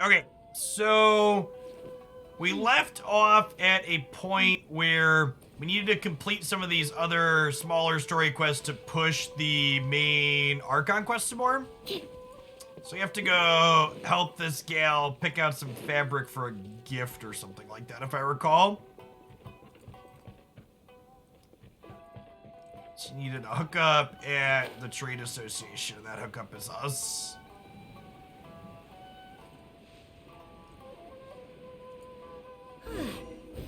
Okay, so we left off at a point where we needed to complete some of these other smaller story quests to push the main Archon quest some more. So you have to go help this gal pick out some fabric for a gift or something like that, if I recall. She needed a hookup at the trade association. That hookup is us.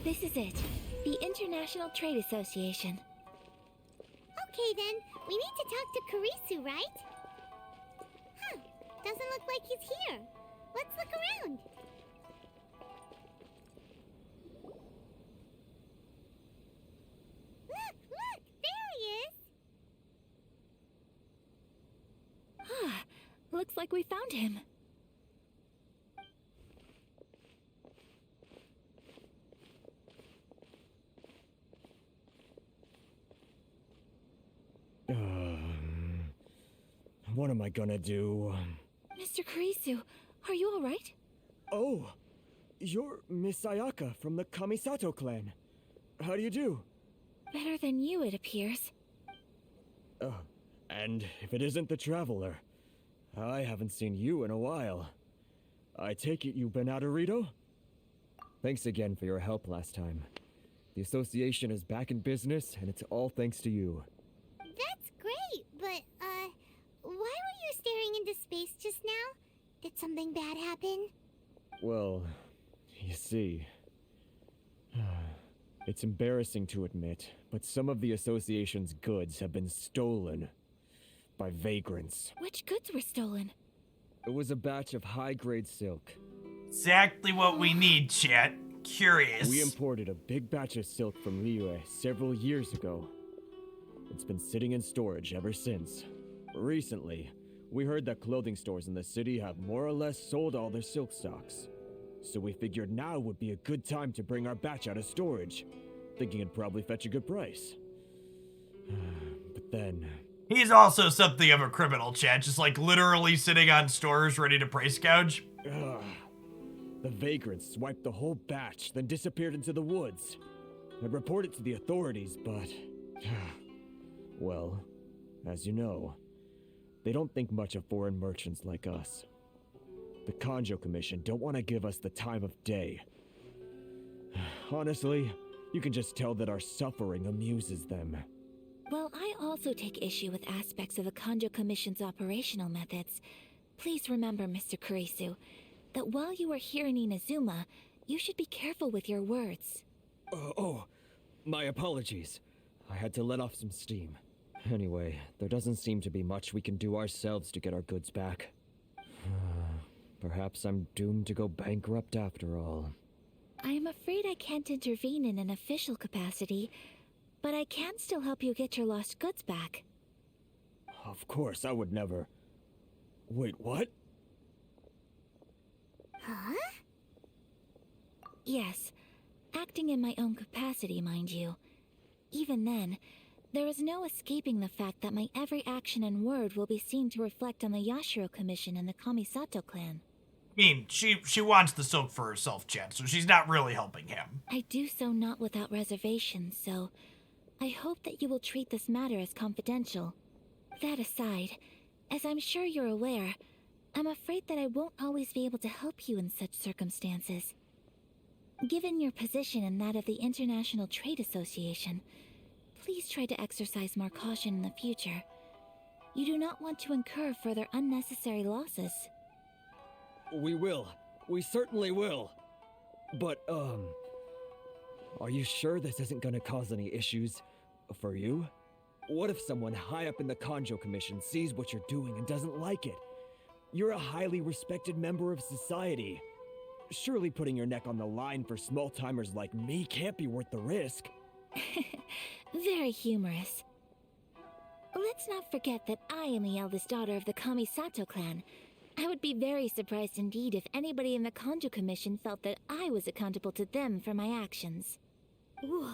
This is it. The International Trade Association. Okay then, we need to talk to Karisu, right? Huh, doesn't look like he's here. Let's look around. Look, there he is! Looks like we found him. What am I gonna do? Mr. Karisu, are you alright? Oh, you're Miss Ayaka from the Kamisato clan. How do you do? Better than you, it appears. And if it isn't the Traveler, I haven't seen you in a while. I take it you've been out of Rito? Thanks again for your help last time. The association is back in business, and it's all thanks to you. That's great, but, why were you staring into space just now? Did something bad happen? Well, you see... It's embarrassing to admit, but some of the association's goods have been stolen by vagrants. Which goods were stolen? It was a batch of high-grade silk. Exactly what we need, chat. Curious. We imported a big batch of silk from Liyue several years ago. It's been sitting in storage ever since. Recently, we heard that clothing stores in the city have more or less sold all their silk stocks. So we figured now would be a good time to bring our batch out of storage, thinking it'd probably fetch a good price. But then... He's also something of a criminal, chat, just like literally sitting on stores ready to price gouge. The vagrants swiped the whole batch, then disappeared into the woods. I reported to the authorities, but... well, as you know, they don't think much of foreign merchants like us. The Kanjo Commission don't want to give us the time of day. Honestly, you can just tell that our suffering amuses them. Well, I also take issue with aspects of the Kanjo Commission's operational methods. Please remember, Mr. Karisu, that while you are here in Inazuma, you should be careful with your words. My apologies. I had to let off some steam. Anyway, there doesn't seem to be much we can do ourselves to get our goods back. Perhaps I'm doomed to go bankrupt after all. I am afraid I can't intervene in an official capacity, but I can still help you get your lost goods back. Of course, I would never... Wait, what? Huh? Yes, acting in my own capacity, mind you. Even then, there is no escaping the fact that my every action and word will be seen to reflect on the Yashiro Commission and the Kamisato clan. I mean, she wants the silk for herself, chat, so she's not really helping him. I do so not without reservation, so I hope that you will treat this matter as confidential. That aside, as I'm sure you're aware, I'm afraid that I won't always be able to help you in such circumstances. Given your position and that of the International Trade Association, please try to exercise more caution in the future. You do not want to incur further unnecessary losses. We will. We certainly will. But, are you sure this isn't gonna cause any issues for you? What if someone high up in the Kanjo Commission sees what you're doing and doesn't like it? You're a highly respected member of society. Surely putting your neck on the line for small-timers like me can't be worth the risk. Very humorous. Let's not forget that I am the eldest daughter of the Kamisato clan. I would be very surprised indeed if anybody in the Kanjo Commission felt that I was accountable to them for my actions. Whoa,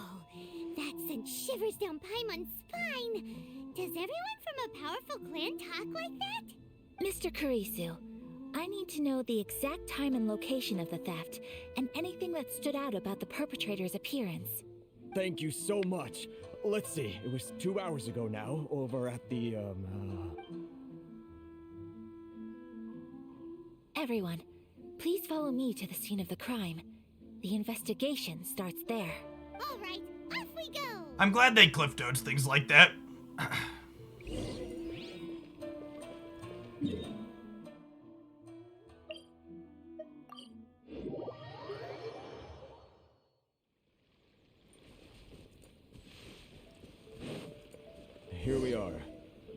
that sent shivers down Paimon's spine. Does everyone from a powerful clan talk like that? Mr. Karisu, I need to know the exact time and location of the theft, and anything that stood out about the perpetrator's appearance. Thank you so much. Let's see, it was 2 hours ago now, over at the, Everyone, please follow me to the scene of the crime. The investigation starts there. All right, off we go. I'm glad they cliff notes things like that. Here we are.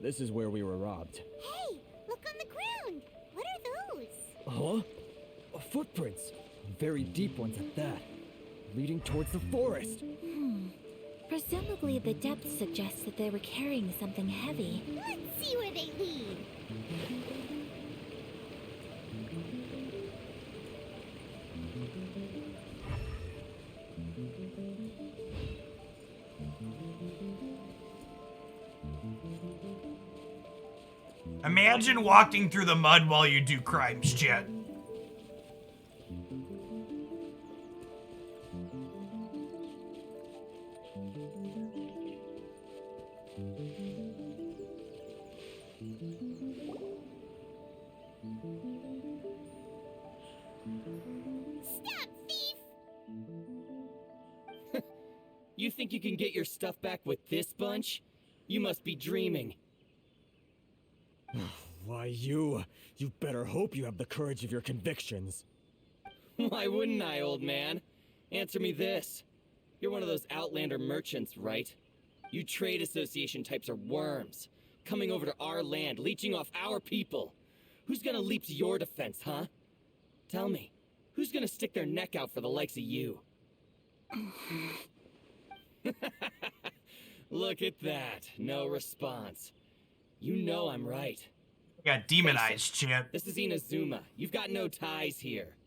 This is where we were robbed. Hey, look on the ground. What are those? Huh? Footprints. Very deep ones at that. Leading towards the forest. Presumably the depth suggests that they were carrying something heavy. Let's see where they lead. Imagine walking through the mud while you do crimes, Jet. Stop, thief! You think you can get your stuff back with this bunch? You must be dreaming. Why, you better hope you have the courage of your convictions. Why wouldn't I, old man? Answer me this. You're one of those Outlander merchants, right? You trade association types are worms. Coming over to our land, leeching off our people. Who's gonna leap to your defense, huh? Tell me, who's gonna stick their neck out for the likes of you? Look at that. No response. You know I'm right. Got demonized, Jet. This is Inazuma. You've got no ties here.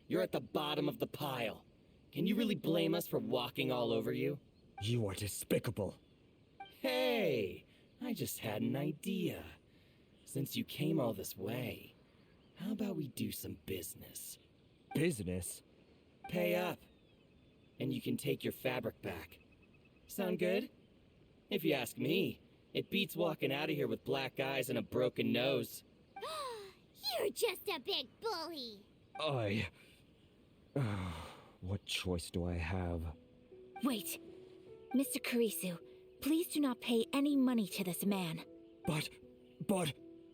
You're at the bottom of the pile. Can you really blame us for walking all over you? You are despicable. Hey, I just had an idea. Since you came all this way, how about we do some business? Business? Pay up, and you can take your fabric back. Sound good? If you ask me, it beats walking out of here with black eyes and a broken nose. You're just a big bully. What choice do I have? Wait. Mr. Kurisu, please do not pay any money to this man. But...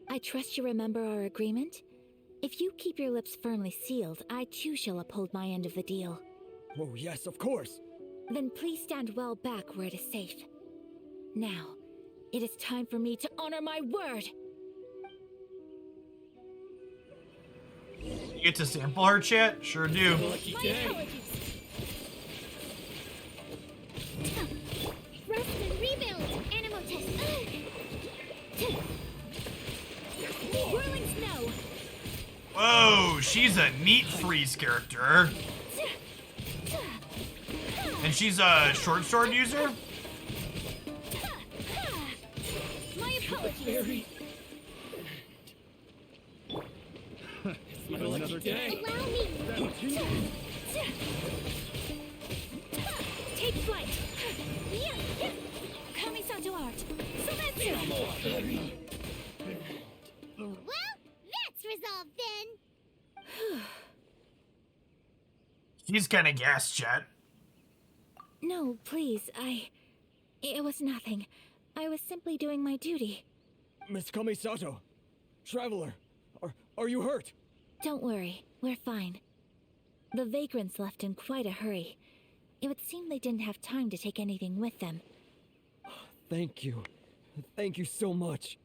I trust you remember our agreement? If you keep your lips firmly sealed, I too shall uphold my end of the deal. Oh, yes, of course. Then please stand well back where it is safe. Now, it is time for me to honor my word! You get to sample her, Chet? Sure do. Lucky day. Rest and rebuild. Animal test. Whirling snow! Whoa, she's a neat freeze character. And she's a short sword user? My apologies! Very... It's my lucky day. Allow me. Take flight! Kamisato art! Sometsu! Well, that's resolved then. She's kinda gassed, Chet. No, please, It was nothing. I was simply doing my duty. Miss Kamisato, Traveler, are you hurt? Don't worry, we're fine. The vagrants left in quite a hurry. It would seem they didn't have time to take anything with them. Thank you. Thank you so much.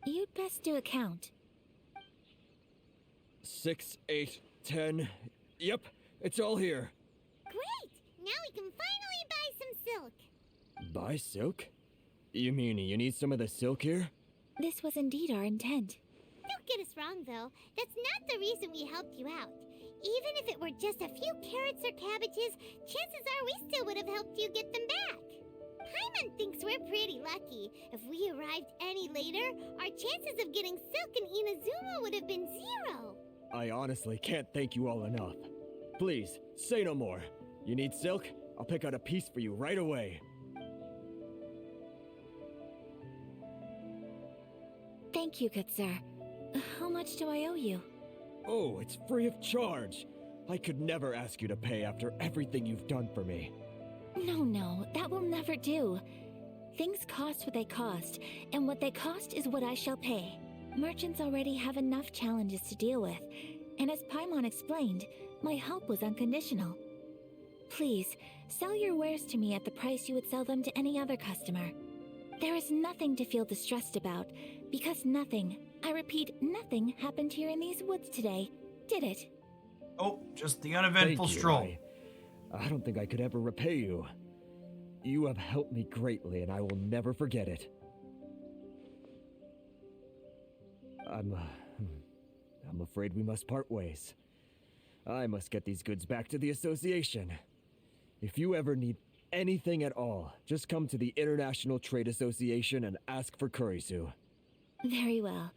You'd best do a count. 6, 8, 10. Yep, it's all here. Great! Now we can finally buy some silk. Buy silk? You mean you need some of the silk here? This was indeed our intent. Don't get us wrong, though. That's not the reason we helped you out. Even if it were just a few carrots or cabbages, chances are we still would have helped you get them back. Paimon thinks we're pretty lucky. If we arrived any later, our chances of getting silk in Inazuma would have been 0. I honestly can't thank you all enough. Please, say no more. You need silk? I'll pick out a piece for you right away. Thank you, good sir. How much do I owe you? Oh, it's free of charge. I could never ask you to pay after everything you've done for me. No, that will never do. Things cost what they cost, and what they cost is what I shall pay. Merchants already have enough challenges to deal with, and as Paimon explained, my help was unconditional. Please, sell your wares to me at the price you would sell them to any other customer. There is nothing to feel distressed about, because nothing, I repeat, nothing happened here in these woods today, did it? Oh, just the uneventful Thank you. stroll. I don't think I could ever repay you. You have helped me greatly, and I will never forget it. I'm afraid we must part ways. I must get these goods back to the association. If you ever need anything at all, just come to the International Trade Association and ask for Kurisu. Very well.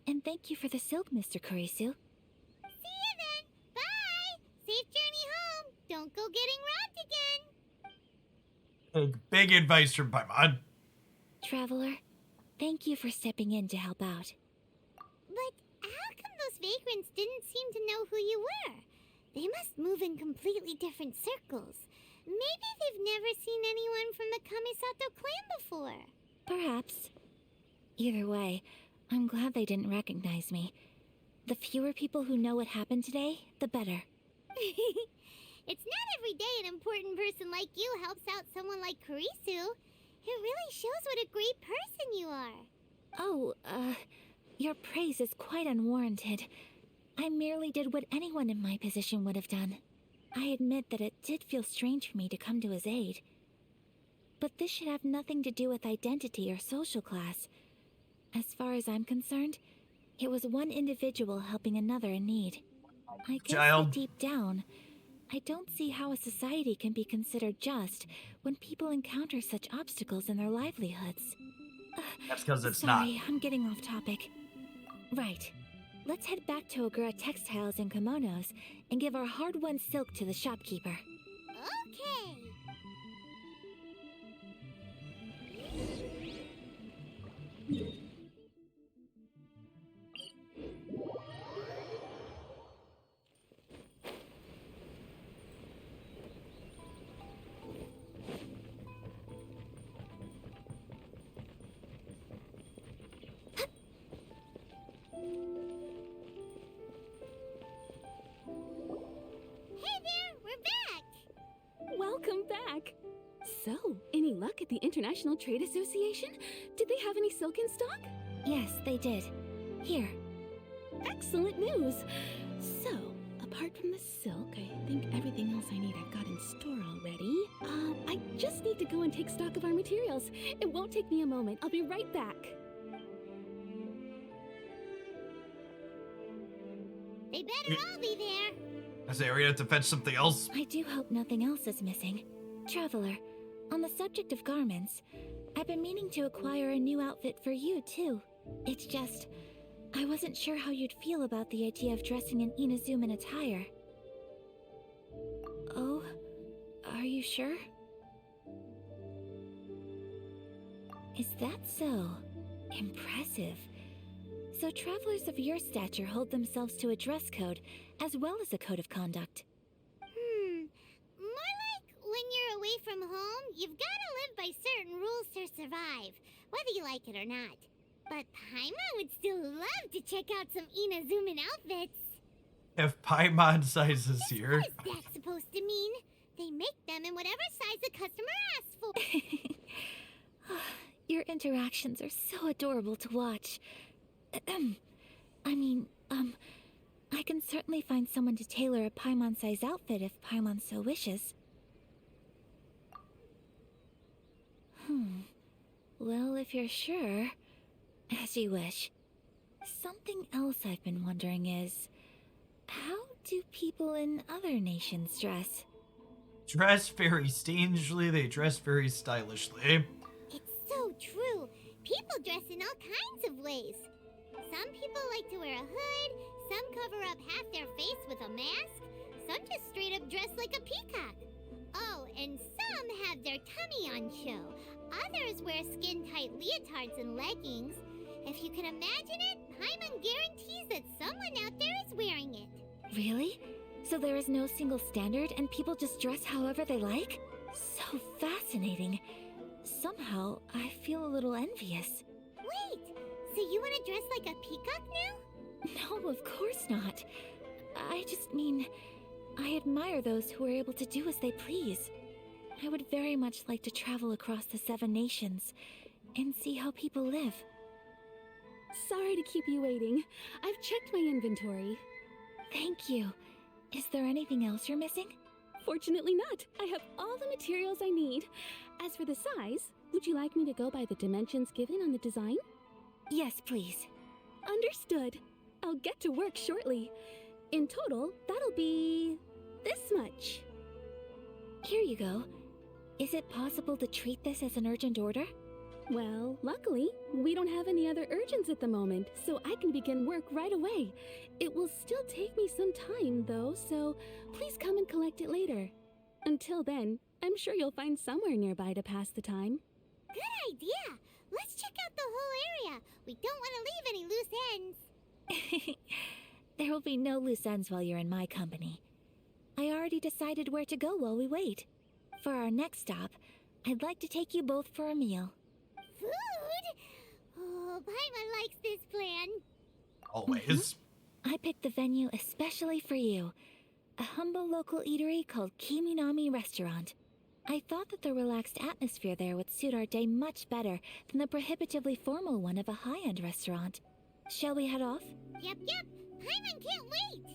And thank you for the silk, Mr. Kurisu. See you then. Bye. Safe journey home. Don't go getting robbed again. Big advice from Paimon. Traveler, thank you for stepping in to help out. But how come those vagrants didn't seem to know who you were? They must move in completely different circles. Maybe they've never seen anyone from the Kamisato clan before. Perhaps. Either way, I'm glad they didn't recognize me. The fewer people who know what happened today, the better. It's not every day an important person like you helps out someone like Kurisu. It really shows what a great person you are. Oh, your praise is quite unwarranted. I merely did what anyone in my position would have done. I admit that it did feel strange for me to come to his aid. But this should have nothing to do with identity or social class. As far as I'm concerned, it was one individual helping another in need. I guess that deep down, I don't see how a society can be considered just when people encounter such obstacles in their livelihoods. That's because it's Sorry, not. I'm getting off topic. Right. Let's head back to Ogura Textiles and Kimonos and give our hard-won silk to the shopkeeper. Okay. Hey there, we're back. Welcome back! So, any luck at the International Trade Association? Did they have any silk in stock? Yes, they did. Here. Excellent news! So, apart from the silk, I think everything else I need I've got in store already. I just need to go and take stock of our materials. It won't take me a moment. I'll be right back. They better all be there. I say, are we gonna have to fetch something else? I do hope nothing else is missing. Traveler, on the subject of garments, I've been meaning to acquire a new outfit for you, too. It's just, I wasn't sure how you'd feel about the idea of dressing in Inazuman attire. Oh, are you sure? Is that so? Impressive. So travelers of your stature hold themselves to a dress code, as well as a code of conduct. More like when you're away from home, you've gotta live by certain rules to survive, whether you like it or not. But Paimon would still love to check out some Inazuman outfits. If Paimon sizes here. What is that supposed to mean? They make them in whatever size the customer asks for. Your interactions are so adorable to watch. I can certainly find someone to tailor a Paimon-sized outfit if Paimon so wishes. Well, if you're sure, as you wish. Something else I've been wondering is, how do people in other nations dress? Dress very strangely, they dress very stylishly. It's so true. People dress in all kinds of ways. Some people like to wear a hood, Some cover up half their face with a mask. Some just straight up dress like a peacock. Oh, and some have their tummy on show. Others wear skin-tight leotards and leggings. If you can imagine it, Paimon guarantees that someone out there is wearing it. Really? So there is no single standard and people just dress however they like? So fascinating. Somehow, I feel a little envious. Wait, so you want to dress like a peacock now? No, of course not. I just mean, I admire those who are able to do as they please. I would very much like to travel across the 7 nations and see how people live. Sorry to keep you waiting. I've checked my inventory. Thank you. Is there anything else you're missing? Fortunately not. I have all the materials I need. As for the size, would you like me to go by the dimensions given on the design? Yes, please. Understood. I'll get to work shortly. In total, that'll be this much. Here you go. Is it possible to treat this as an urgent order? Well, luckily, we don't have any other urgents at the moment, so I can begin work right away. It will still take me some time, though, so please come and collect it later. Until then, I'm sure you'll find somewhere nearby to pass the time. Good idea. Let's check out the whole area. We don't want to leave any loose ends. There will be no loose ends while you're in my company. I already decided where to go while we wait. For our next stop, I'd like to take you both for a meal. Food? Oh, Paimon likes this plan. Always. I picked the venue especially for you. A humble local eatery called Kiminami Restaurant. I thought that the relaxed atmosphere there would suit our day much better than the prohibitively formal one of a high-end restaurant. Shall we head off? Yep. Paimon can't wait.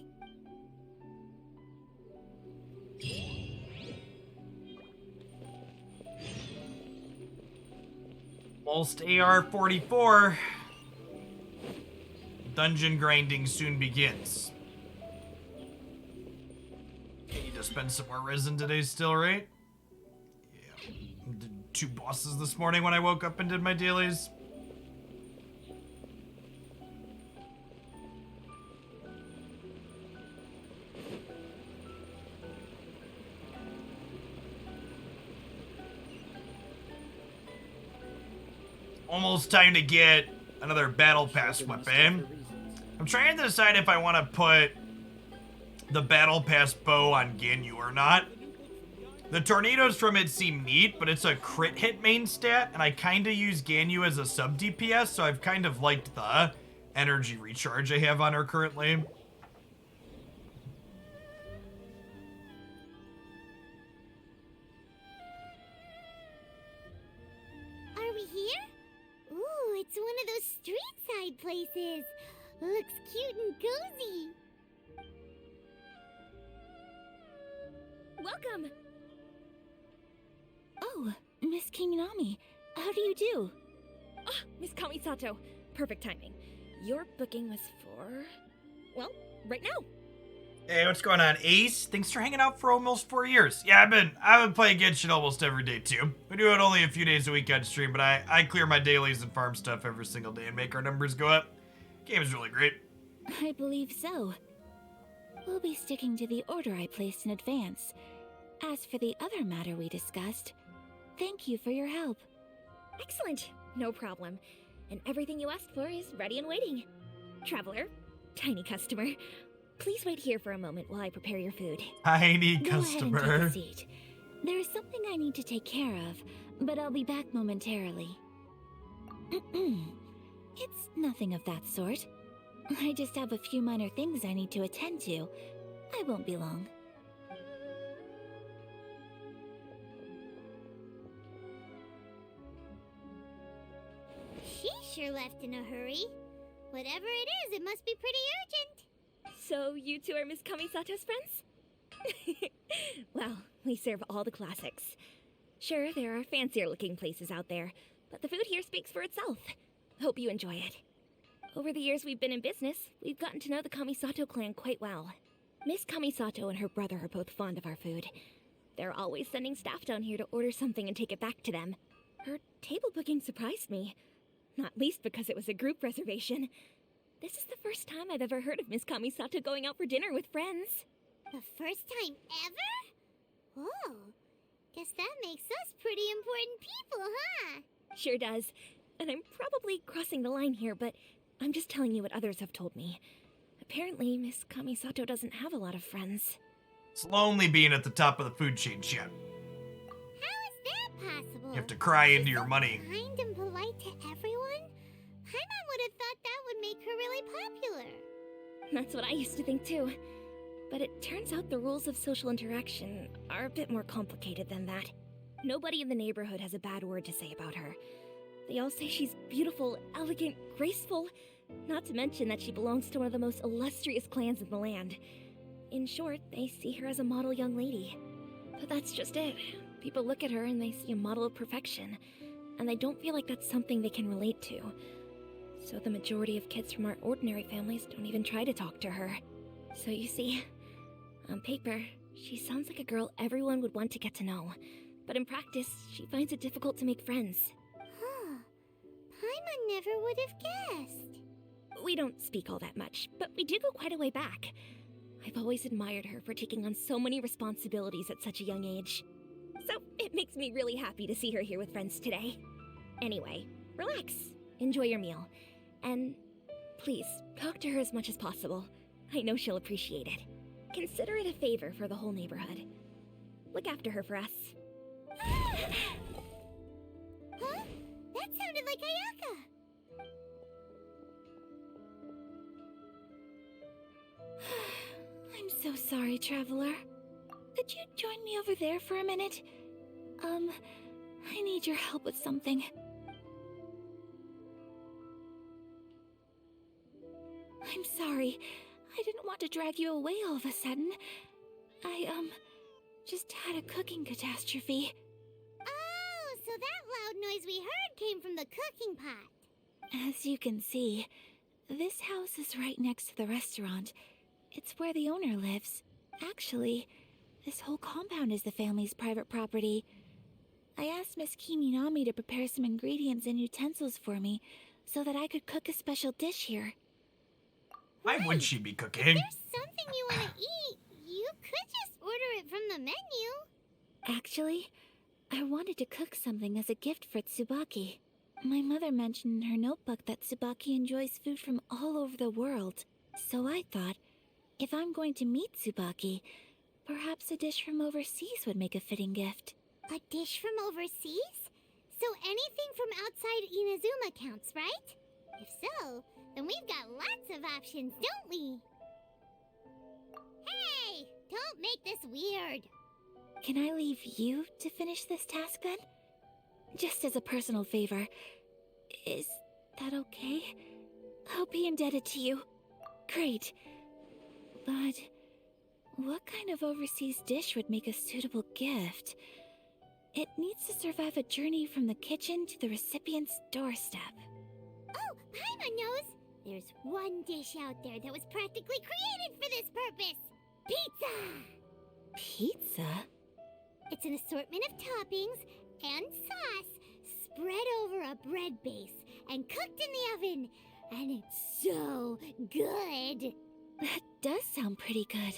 Almost AR-44. Dungeon grinding soon begins. Need to spend some more resin today still, right? Yeah. Did 2 bosses this morning when I woke up and did my dailies. Almost time to get another battle pass weapon. I'm trying to decide if I want to put the battle pass bow on Ginyu or not. The tornadoes from it seem neat, but it's a crit hit main stat, and I kind of use Ginyu as a sub DPS, so I've kind of liked the energy recharge I have on her currently. Are we here? Ooh, it's one of those street-side places. Looks cute and cozy. Welcome! Oh, Miss Kiminami, how do you do? Ah, Miss Kamisato. Perfect timing. Your booking was for... well, right now. Hey, what's going on, Ace? Thanks for hanging out for almost 4 years. Yeah, I've been playing Genshin almost every day too. We do it only a few days a week on stream, but I clear my dailies and farm stuff every single day and make our numbers go up. Game's really great. I believe so. We'll be sticking to the order I placed in advance. As for the other matter we discussed, thank you for your help. Excellent. No problem. And everything you asked for is ready and waiting. Traveler, tiny customer, please wait here for a moment while I prepare your food. Tiny Go ahead and customer. take a seat. There is something I need to take care of, but I'll be back momentarily. It's nothing of that sort. I just have a few minor things I need to attend to. I won't be long. She sure left in a hurry. Whatever it is, it must be pretty urgent. So you two are Miss Kamisato's friends? Well, we serve all the classics. Sure, there are fancier looking places out there, but the food here speaks for itself. Hope you enjoy it. Over the years we've been in business, we've gotten to know the Kamisato clan quite well. Miss Kamisato and her brother are both fond of our food. They're always sending staff down here to order something and take it back to them. Her table booking surprised me. Not least because it was a group reservation. This is the first time I've ever heard of Miss Kamisato going out for dinner with friends. The first time ever? Oh, guess that makes us pretty important people, huh? Sure does. And I'm probably crossing the line here, but I'm just telling you what others have told me. Apparently, Miss Kamisato doesn't have a lot of friends. It's lonely being at the top of the food chain, Shep. How is that possible? You have to cry into She's your so money. kind and polite to everyone? Paimon would have thought that would make her really popular. That's what I used to think too. But it turns out the rules of social interaction are a bit more complicated than that. Nobody in the neighborhood has a bad word to say about her. They all say she's beautiful, elegant, graceful, not to mention that she belongs to one of the most illustrious clans in the land. In short, they see her as a model young lady. But that's just it. People look at her and they see a model of perfection, and they don't feel like that's something they can relate to. So the majority of kids from our ordinary families don't even try to talk to her. So you see, on paper, she sounds like a girl everyone would want to get to know. But in practice, she finds it difficult to make friends. Huh. Paimon never would have guessed. We don't speak all that much, but we do go quite a way back. I've always admired her for taking on so many responsibilities at such a young age. So it makes me really happy to see her here with friends today. Anyway, relax, enjoy your meal, and please, talk to her as much as possible. I know she'll appreciate it. Consider it a favor for the whole neighborhood. Look after her for us. Huh? That sounded like Ayaka. I'm so sorry, Traveler. Could you join me over there for a minute? I need your help with something. I'm sorry. I didn't want to drag you away all of a sudden. I, just had a cooking catastrophe. Oh, so that loud noise we heard came from the cooking pot. As you can see, this house is right next to the restaurant. It's where the owner lives. Actually, this whole compound is the family's private property. I asked Miss Kiminami to prepare some ingredients and utensils for me so that I could cook a special dish here. Why would she be cooking? If there's something you want to eat, you could just order it from the menu. Actually, I wanted to cook something as a gift for Tsubaki. My mother mentioned in her notebook that Tsubaki enjoys food from all over the world. So I thought, if I'm going to meet Tsubaki, perhaps a dish from overseas would make a fitting gift. A dish from overseas? So anything from outside Inazuma counts, right? If so, then we've got lots of options, don't we? Hey! Don't make this weird. Can I leave you to finish this task then? Just as a personal favor. Is that okay? I'll be indebted to you. Great. But what kind of overseas dish would make a suitable gift? It needs to survive a journey from the kitchen to the recipient's doorstep. Oh, Paimon knows! There's one dish out there that was practically created for this purpose! Pizza! Pizza? It's an assortment of toppings and sauce spread over a bread base and cooked in the oven. And it's so good! That does sound pretty good.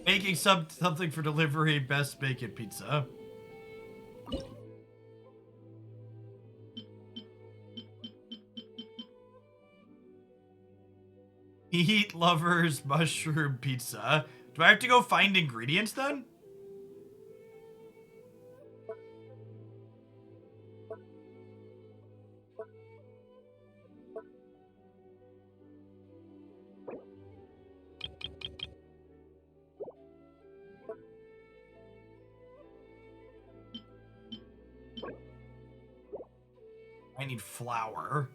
Making something for delivery, best bacon pizza. Meat lovers mushroom pizza. Do I have to go find ingredients then? I need flour.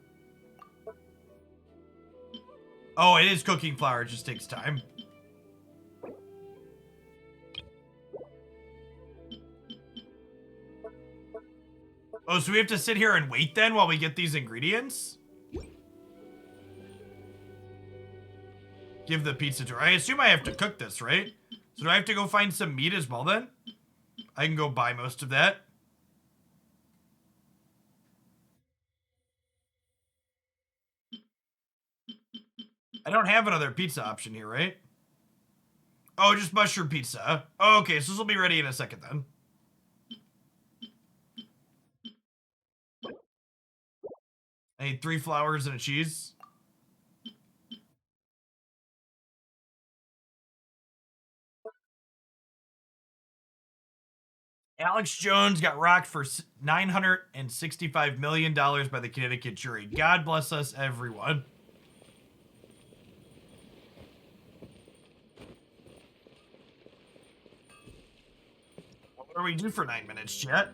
Oh, it is cooking flour. It just takes time. Oh, so we have to sit here and wait then while we get these ingredients? Give the pizza to her. I assume I have to cook this, right? So do I have to go find some meat as well then? I can go buy most of that. don't have another pizza option here, right? Oh, just mushroom pizza. Oh, okay, so this will be ready in a second then. I need 3 flowers and a cheese. Alex Jones got rocked for $965 million by the Connecticut jury. God bless us, everyone. What do we do for 9 minutes, chat?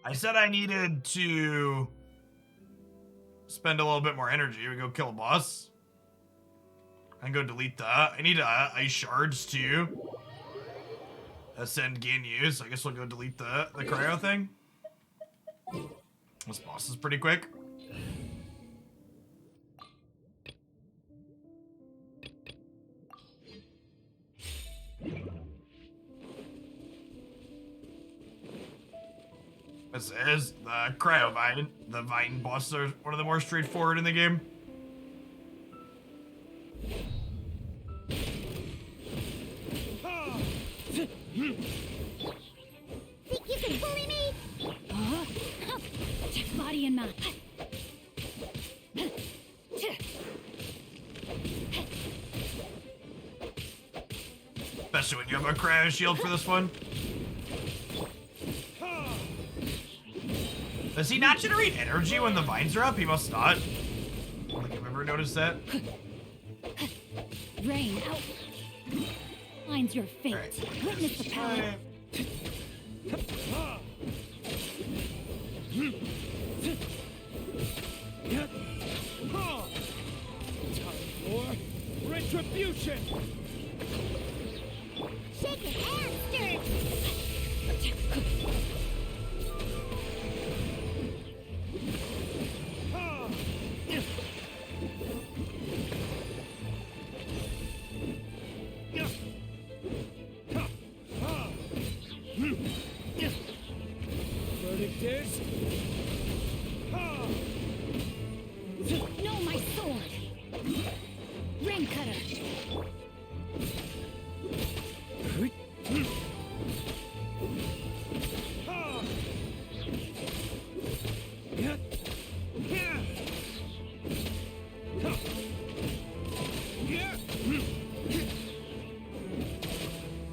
I said I needed to spend a little bit more energy. We go kill a boss. I can go delete that. I need ice shards too. Ascend Ginyu, so I guess we'll go delete the cryo thing. This boss is pretty quick. This is the cryo vine. The vine bosses are one of the more straightforward in the game. Think you can bully me? Body and mind. Especially when you have a cryo shield for this one. Does he not generate energy when the vines are up? He must not. I don't think I've ever noticed that. Rain out. Finds your fate. Alright. Witness the power. Retribution! Shake your hand, stir. Verdict is... Know my sword. Ring cutter.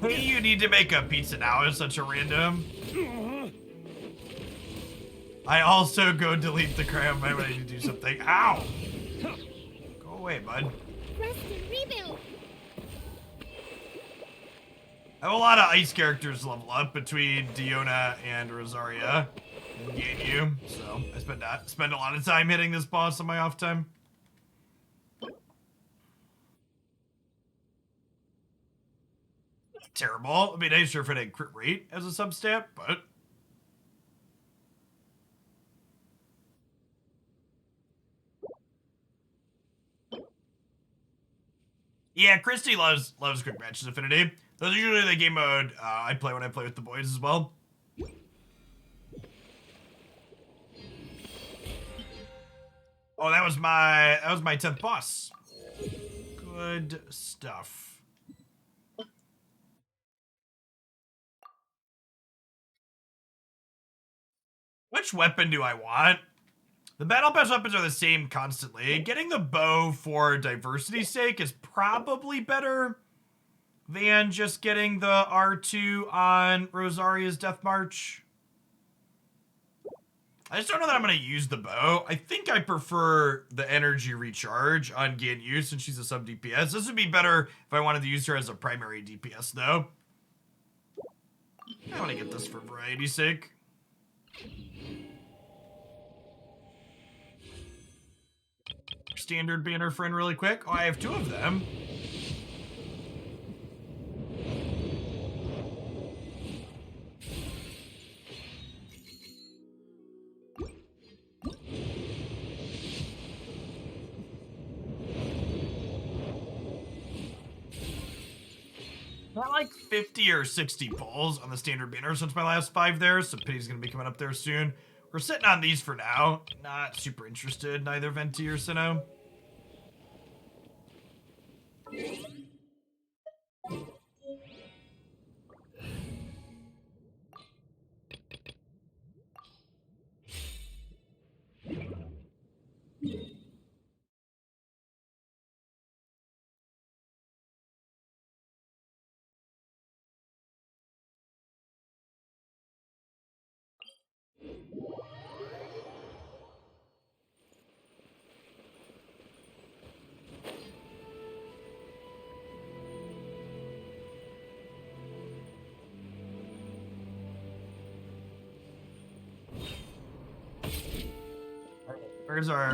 Hey, you need to make a pizza now. It's such a random. I also go delete the cryo vine when I need to do something. Ow! Go away, bud. Rest and rebuild. I have a lot of ice characters level up between Diona and Rosaria and Ginyu, so I spend a lot of time hitting this boss on my off time. Terrible. It'd be nicer if it had crit rate as a substat, but yeah, Christy loves quick matches affinity. Those are usually the game mode I play when I play with the boys as well. Oh, that was my 10th boss. Good stuff. Which weapon do I want? The battle pass weapons are the same constantly. Getting the bow for diversity's sake is probably better than just getting the R2 on Rosaria's Death March. I just don't know that I'm going to use the bow. I think I prefer the energy recharge on Ginyu since she's a sub DPS. This would be better if I wanted to use her as a primary DPS though. I want to get this for variety's sake. Standard banner friend really quick. Oh, I have 2 of them. got like 50 or 60 pulls on the standard banner since my last 5 there, so Pity's gonna be coming up there soon. We're sitting on these for now. Not super interested in either Venti or Sinnoh.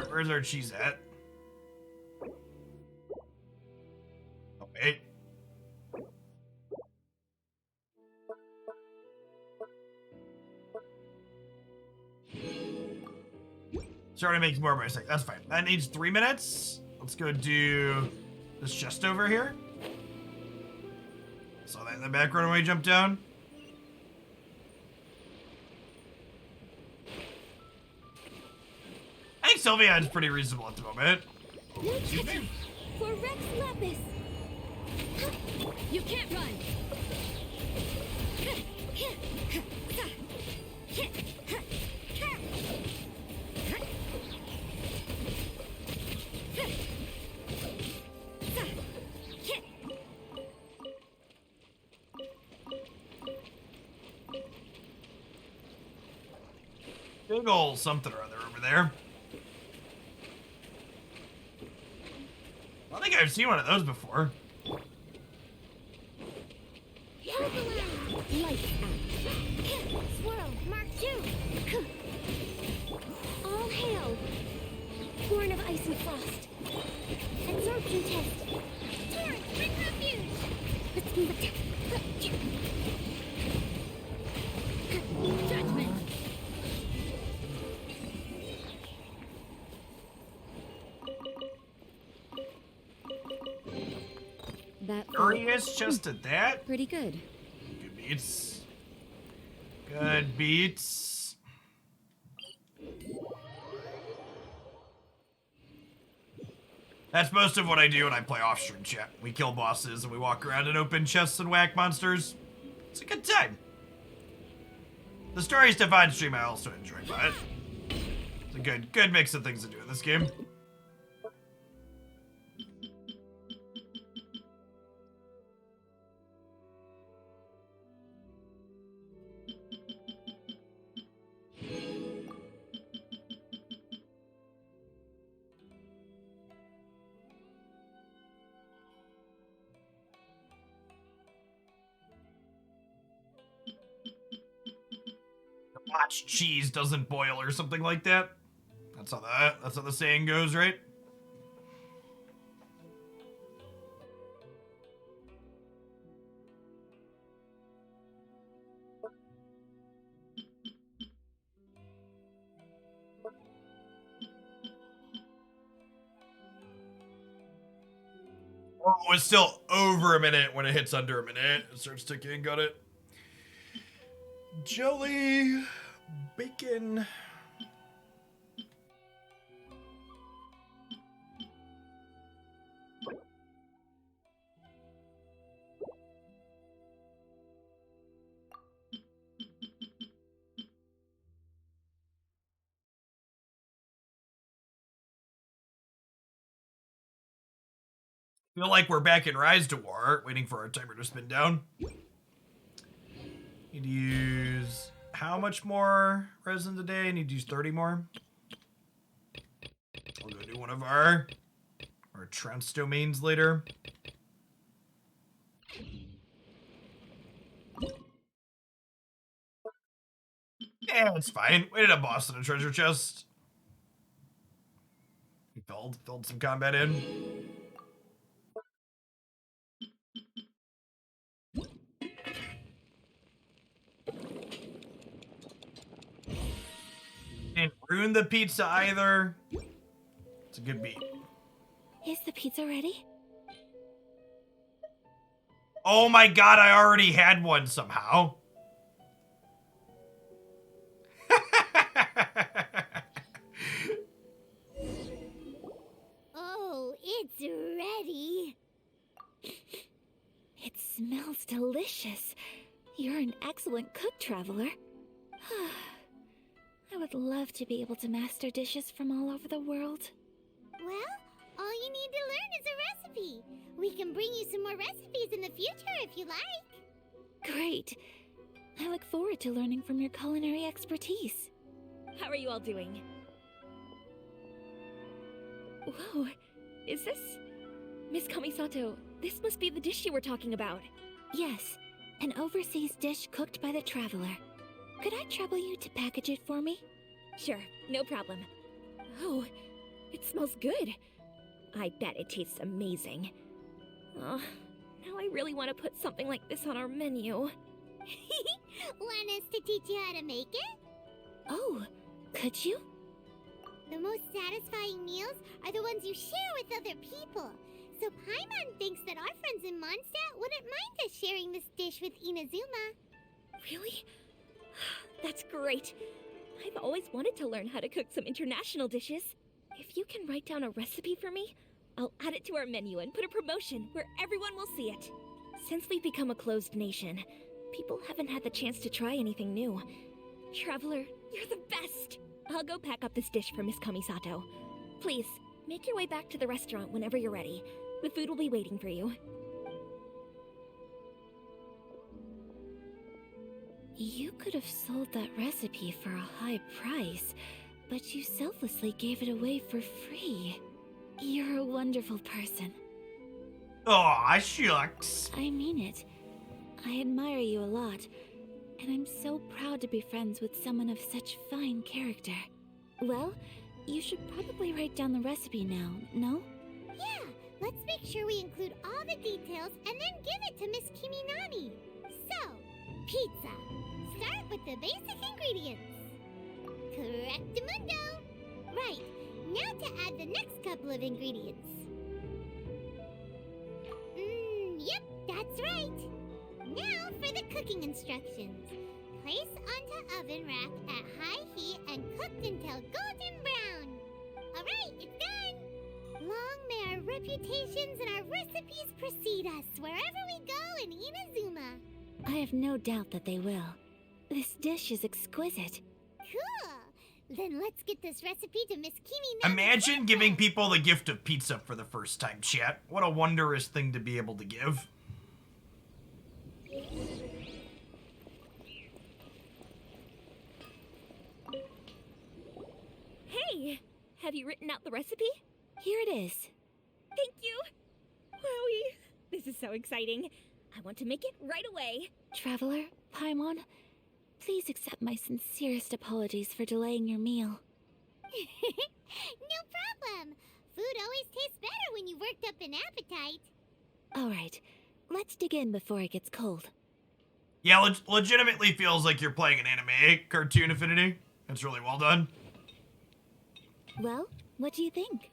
Where's our cheese at? Oh, wait. Starting to make more of my mistake. That's fine. That needs 3 minutes. Let's go do this chest over here. Saw that in the background when we jumped down. I think Sylvia is pretty reasonable at the moment. No touching for Rex Lapis. You can't run. Big ol' something or other over there. I don't think I've seen one of those before. Help around. Lights out. Swirl, Mark 2. All hail. Born of ice and frost. Absorption test. Torrent, bring refuge. Let's move it. Judgment. That Curious just at that. pretty good. Good beats. Good beats. That's most of what I do when I play off-stream chat. We kill bosses and we walk around and open chests and whack monsters. It's a good time. The stories defined stream I also enjoy, but it's a good mix of things to do in this game. Watch cheese doesn't boil or something like that. That's how the saying goes, right? Oh, it's still over a minute when it hits under a minute. It starts ticking, got it. Jelly, bacon. Feel like we're back in Rise to War, waiting for our timer to spin down. Need to use how much more resin today? I need to use 30 more. I'll go do one of our trance domains later. Yeah, it's fine. We did a boss and a treasure chest. We filled some combat in. Didn't ruin the pizza either. It's a good beat. Is the pizza ready? Oh my god, I already had one somehow. Oh, it's ready. It smells delicious. You're an excellent cook, Traveler. I would love to be able to master dishes from all over the world. Well, all you need to learn is a recipe. We can bring you some more recipes in the future if you like. Great. I look forward to learning from your culinary expertise. How are you all doing? Whoa, is this... Miss Kamisato, this must be the dish you were talking about. Yes, an overseas dish cooked by the Traveler. Could I trouble you to package it for me? Sure, no problem. Oh, it smells good. I bet it tastes amazing. Oh, now I really want to put something like this on our menu. Want us to teach you how to make it? Oh, could you? The most satisfying meals are the ones you share with other people. So Paimon thinks that our friends in Mondstadt wouldn't mind us sharing this dish with Inazuma. Really? That's great. I've always wanted to learn how to cook some international dishes. If you can write down a recipe for me, I'll add it to our menu and put a promotion where everyone will see it. Since we've become a closed nation, people haven't had the chance to try anything new. Traveler, you're the best! I'll go pack up this dish for Miss Kamisato. Please, make your way back to the restaurant whenever you're ready. The food will be waiting for you. You could have sold that recipe for a high price, but you selflessly gave it away for free. You're a wonderful person. Aw, shucks. I mean it. I admire you a lot, and I'm so proud to be friends with someone of such fine character. Well, you should probably write down the recipe now, no? Yeah, let's make sure we include all the details and then give it to Miss Kiminami. So, pizza. Start with the basic ingredients. Correctamundo. Right, now to add the next couple of ingredients. Yep, that's right. Now for the cooking instructions. Place onto oven rack at high heat and cooked until golden brown. Alright, it's done. Long may our reputations and our recipes precede us wherever we go in Inazuma. I have no doubt that they will. This dish is exquisite. Cool. Then let's get this recipe to Miss Kiminami. Imagine giving people the gift of pizza for the first time, chat. What a wondrous thing to be able to give. Hey! Have you written out the recipe? Here it is. Thank you! Wowie! This is so exciting. I want to make it right away. Traveler, Paimon, please accept my sincerest apologies for delaying your meal. No problem. Food always tastes better when you've worked up an appetite. Alright, let's dig in before it gets cold. Yeah, legitimately feels like you're playing an anime cartoon, Affinity. It's really well done. Well, what do you think?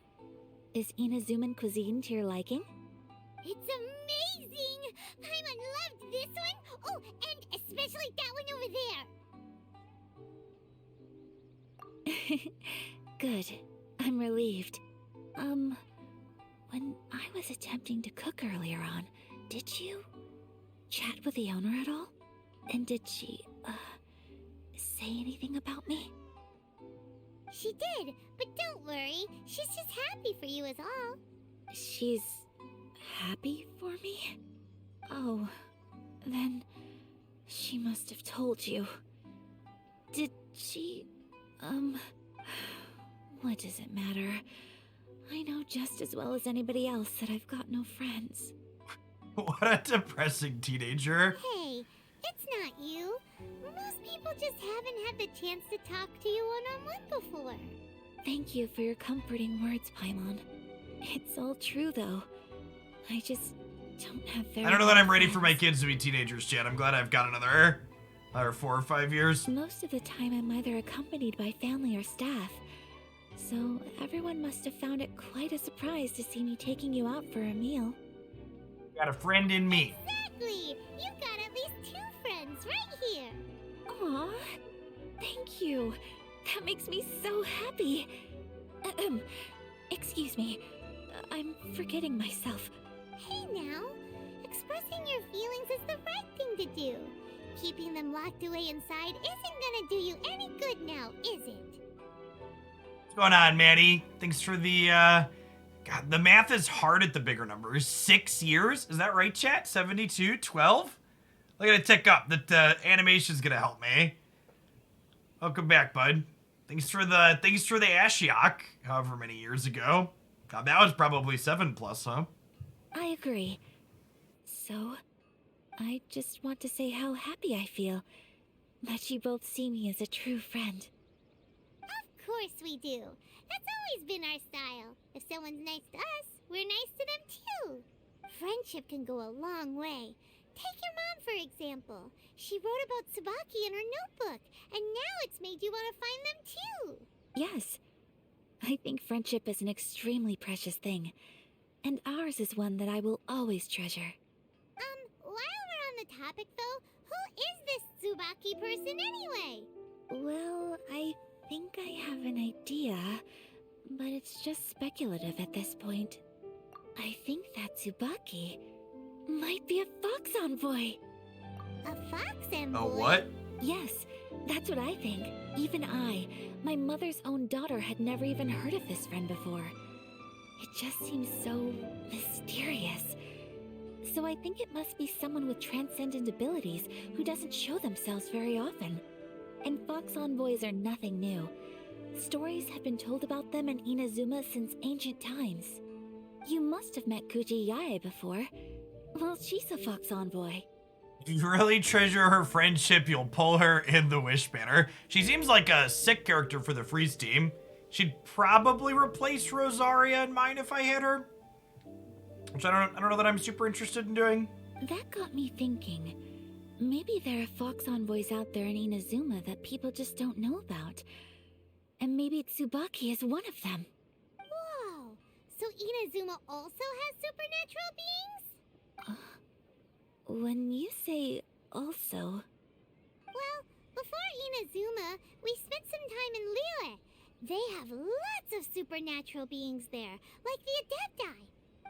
Is Inazuman cuisine to your liking? It's amazing! Paimon loved this one! Oh, and especially that one over there! Good. I'm relieved. When I was attempting to cook earlier on, did you chat with the owner at all? And did she, say anything about me? She did, but don't worry. She's just happy for you is all. She's happy for me? Oh, then she must have told you. Did she, what does it matter? I know just as well as anybody else that I've got no friends. What a depressing teenager. Hey, it's not you. Most people just haven't had the chance to talk to you one-on-one before. Thank you for your comforting words, Paimon. It's all true, though. I just don't have very I don't know that I'm ready friends. for my kids to be teenagers, chat. I'm glad I've got another 4 or 5 years. Most of the time, I'm either accompanied by family or staff. So everyone must have found it quite a surprise to see me taking you out for a meal. Got a friend in me. Exactly! Exactly! You've got at least 2 friends right here! Aw, thank you. That makes me so happy. Excuse me. I'm forgetting myself. Hey now! Expressing your feelings is the right thing to do. Keeping them locked away inside isn't gonna do you any good now, is it? What's going on, Maddie? Thanks for the, God, the math is hard at the bigger numbers. 6 years? Is that right, chat? 72? 12? Look at it tick up. The animation's gonna help me. Welcome back, bud. Thanks for the Ashiok, however many years ago. God, that was probably 7+, huh? I agree. So, I just want to say how happy I feel that you both see me as a true friend. Of course we do. That's always been our style. If someone's nice to us, we're nice to them too. Friendship can go a long way. Take your mom, for example. She wrote about Tsubaki in her notebook, and now it's made you want to find them too. Yes, I think friendship is an extremely precious thing, and ours is one that I will always treasure. While we're on the topic though, who is this Tsubaki person anyway? Well, I think I have an idea, but it's just speculative at this point. I think that Tsubaki might be a fox envoy. A fox envoy? Oh, what? Yes, that's what I think. Even I, my mother's own daughter, had never even heard of this friend before. It just seems so mysterious. So I think it must be someone with transcendent abilities who doesn't show themselves very often. And fox envoys are nothing new. Stories have been told about them in Inazuma since ancient times. You must have met Kuji Yae before. Well, she's a fox envoy. If you really treasure her friendship, you'll pull her in the Wish Banner. She seems like a sick character for the Freeze team. She'd probably replace Rosaria in mine if I had her. Which I don't know that I'm super interested in doing. That got me thinking. Maybe there are fox envoys out there in Inazuma that people just don't know about. And maybe Tsubaki is one of them. Whoa! So Inazuma also has supernatural beings? When you say also... Well, before Inazuma, we spent some time in Liyue. They have lots of supernatural beings there, like the Adepti.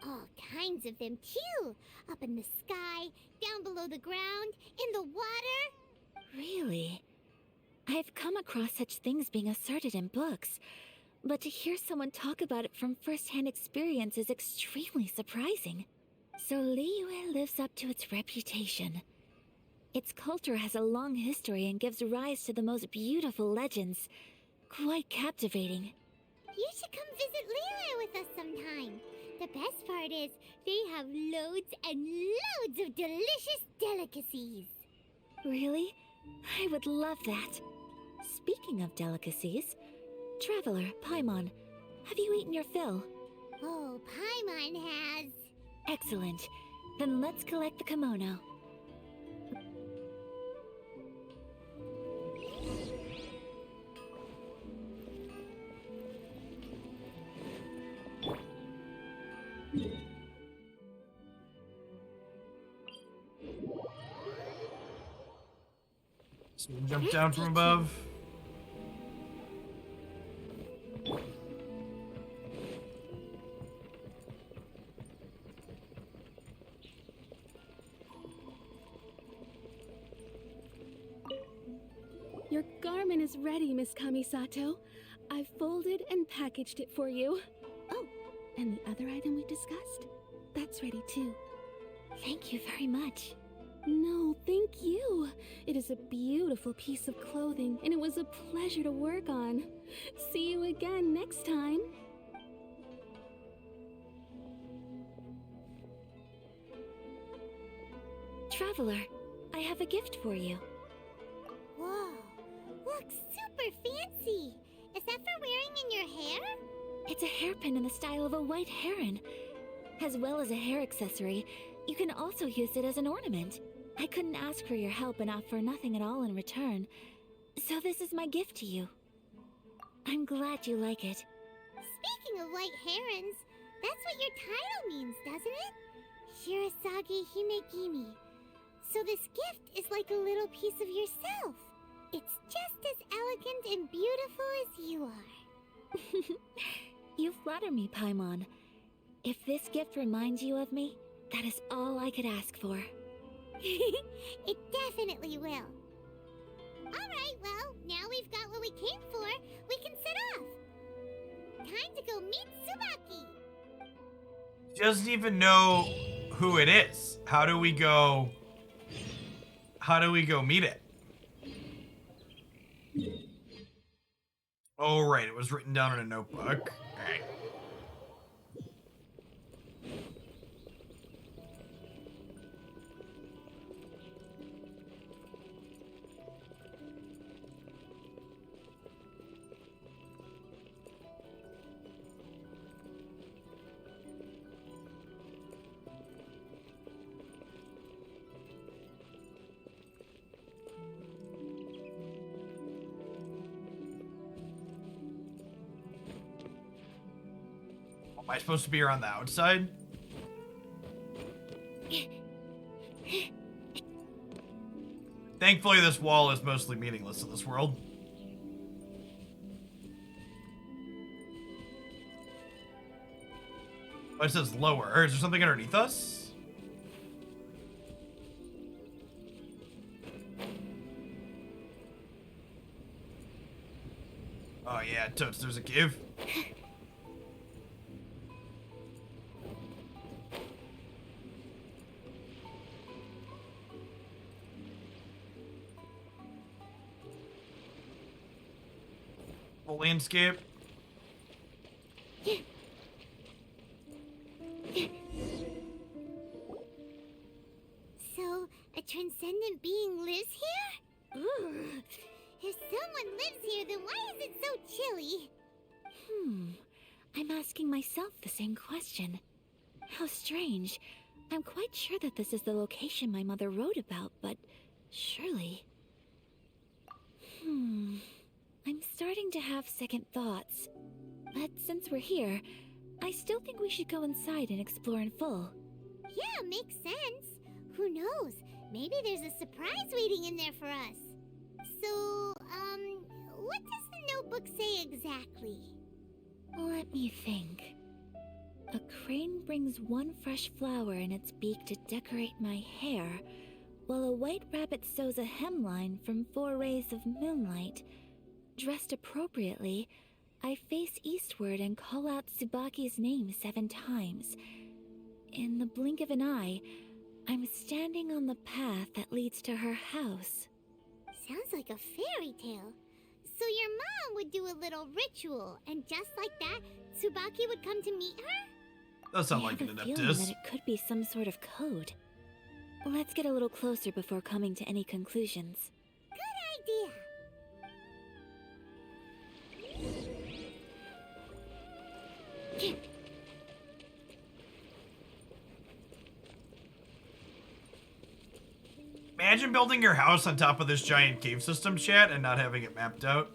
All kinds of them, too. Up in the sky, down below the ground, in the water. Really? I've come across such things being asserted in books, but to hear someone talk about it from first-hand experience is extremely surprising. So Liyue lives up to its reputation. Its culture has a long history and gives rise to the most beautiful legends. Quite captivating. You should come visit Liyue with us sometime. The best part is, they have loads and loads of delicious delicacies. Really? I would love that. Speaking of delicacies, Traveler, Paimon, have you eaten your fill? Oh, Paimon has. Excellent. Then let's collect the kimono. Jump down from above. Your garment is ready, Miss Kamisato. I've folded and packaged it for you. Oh, and the other item we discussed? That's ready too. Thank you very much. No, thank you. It is a beautiful piece of clothing, and it was a pleasure to work on. See you again next time. Traveler, I have a gift for you. Whoa, looks super fancy. Is that for wearing in your hair? It's a hairpin in the style of a white heron. As well as a hair accessory, you can also use it as an ornament. I couldn't ask for your help and offer nothing at all in return, so this is my gift to you. I'm glad you like it. Speaking of white herons, that's what your title means, doesn't it? Shirasagi Himegimi. So this gift is like a little piece of yourself. It's just as elegant and beautiful as you are. You flatter me, Paimon. If this gift reminds you of me, that is all I could ask for. It definitely will. Alright, well, now we've got what we came for, we can set off. Time to go meet Tsubaki. She doesn't even know who it is. How do we go meet it? Oh, right, it was written down in a notebook. Alright. Am I supposed to be around the outside? Thankfully, this wall is mostly meaningless in this world. Oh, it says lower. Is there something underneath us? Oh yeah, totes, there's a cave. Full landscape. So, a transcendent being lives here? Ooh. If someone lives here, then why is it so chilly? I'm asking myself the same question. How strange. I'm quite sure that this is the location my mother wrote about, but surely... I'm starting to have second thoughts. But since we're here, I still think we should go inside and explore in full. Yeah, makes sense. Who knows? Maybe there's a surprise waiting in there for us. So, what does the notebook say exactly? Let me think. A crane brings one fresh flower in its beak to decorate my hair, while a white rabbit sews a hemline from 4 rays of moonlight. Dressed appropriately, I face eastward and call out Tsubaki's name 7 times. In the blink of an eye, I'm standing on the path that leads to her house. Sounds like a fairy tale. So your mom would do a little ritual, and just like that, Tsubaki would come to meet her? Does sound I like have an a feeling adeptus. that it could be some sort of code. Let's get a little closer before coming to any conclusions. Good idea. Imagine building your house on top of this giant cave system, chat, and not having it mapped out.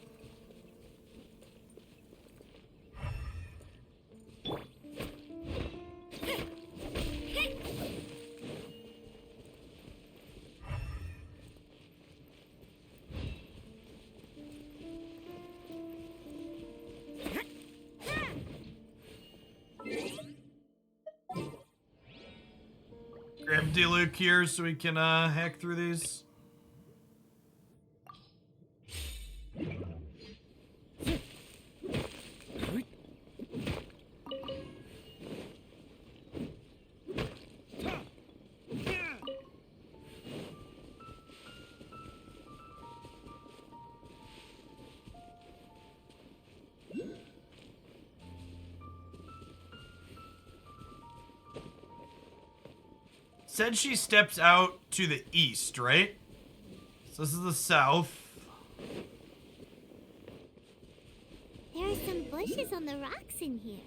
Grab D-Luke here so we can hack through these. Said she steps out to the east, right? So this is the south. There are some bushes on the rocks in here.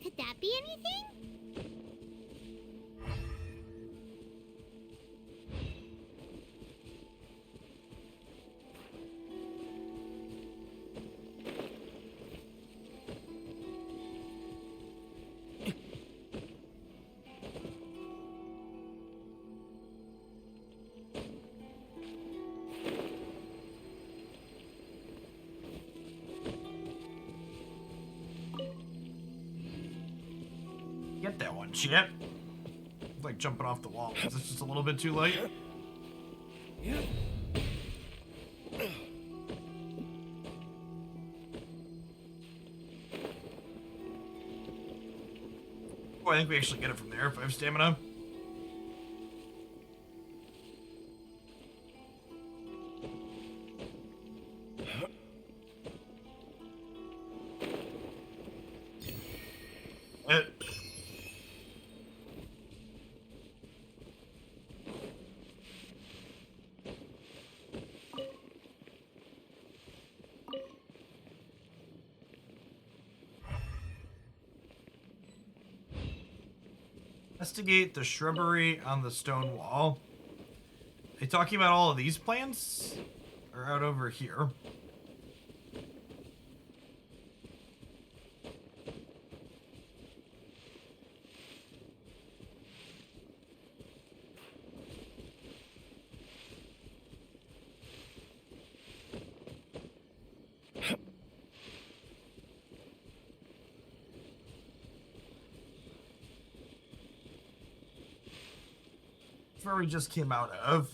Could that be anything? Shit. It's like jumping off the wall. Is this just a little bit too late? Oh, I think we actually get it from there if I have stamina. Investigate the shrubbery on the stone wall. Are you talking about all of these plants? Or out over here? Where we just came out of.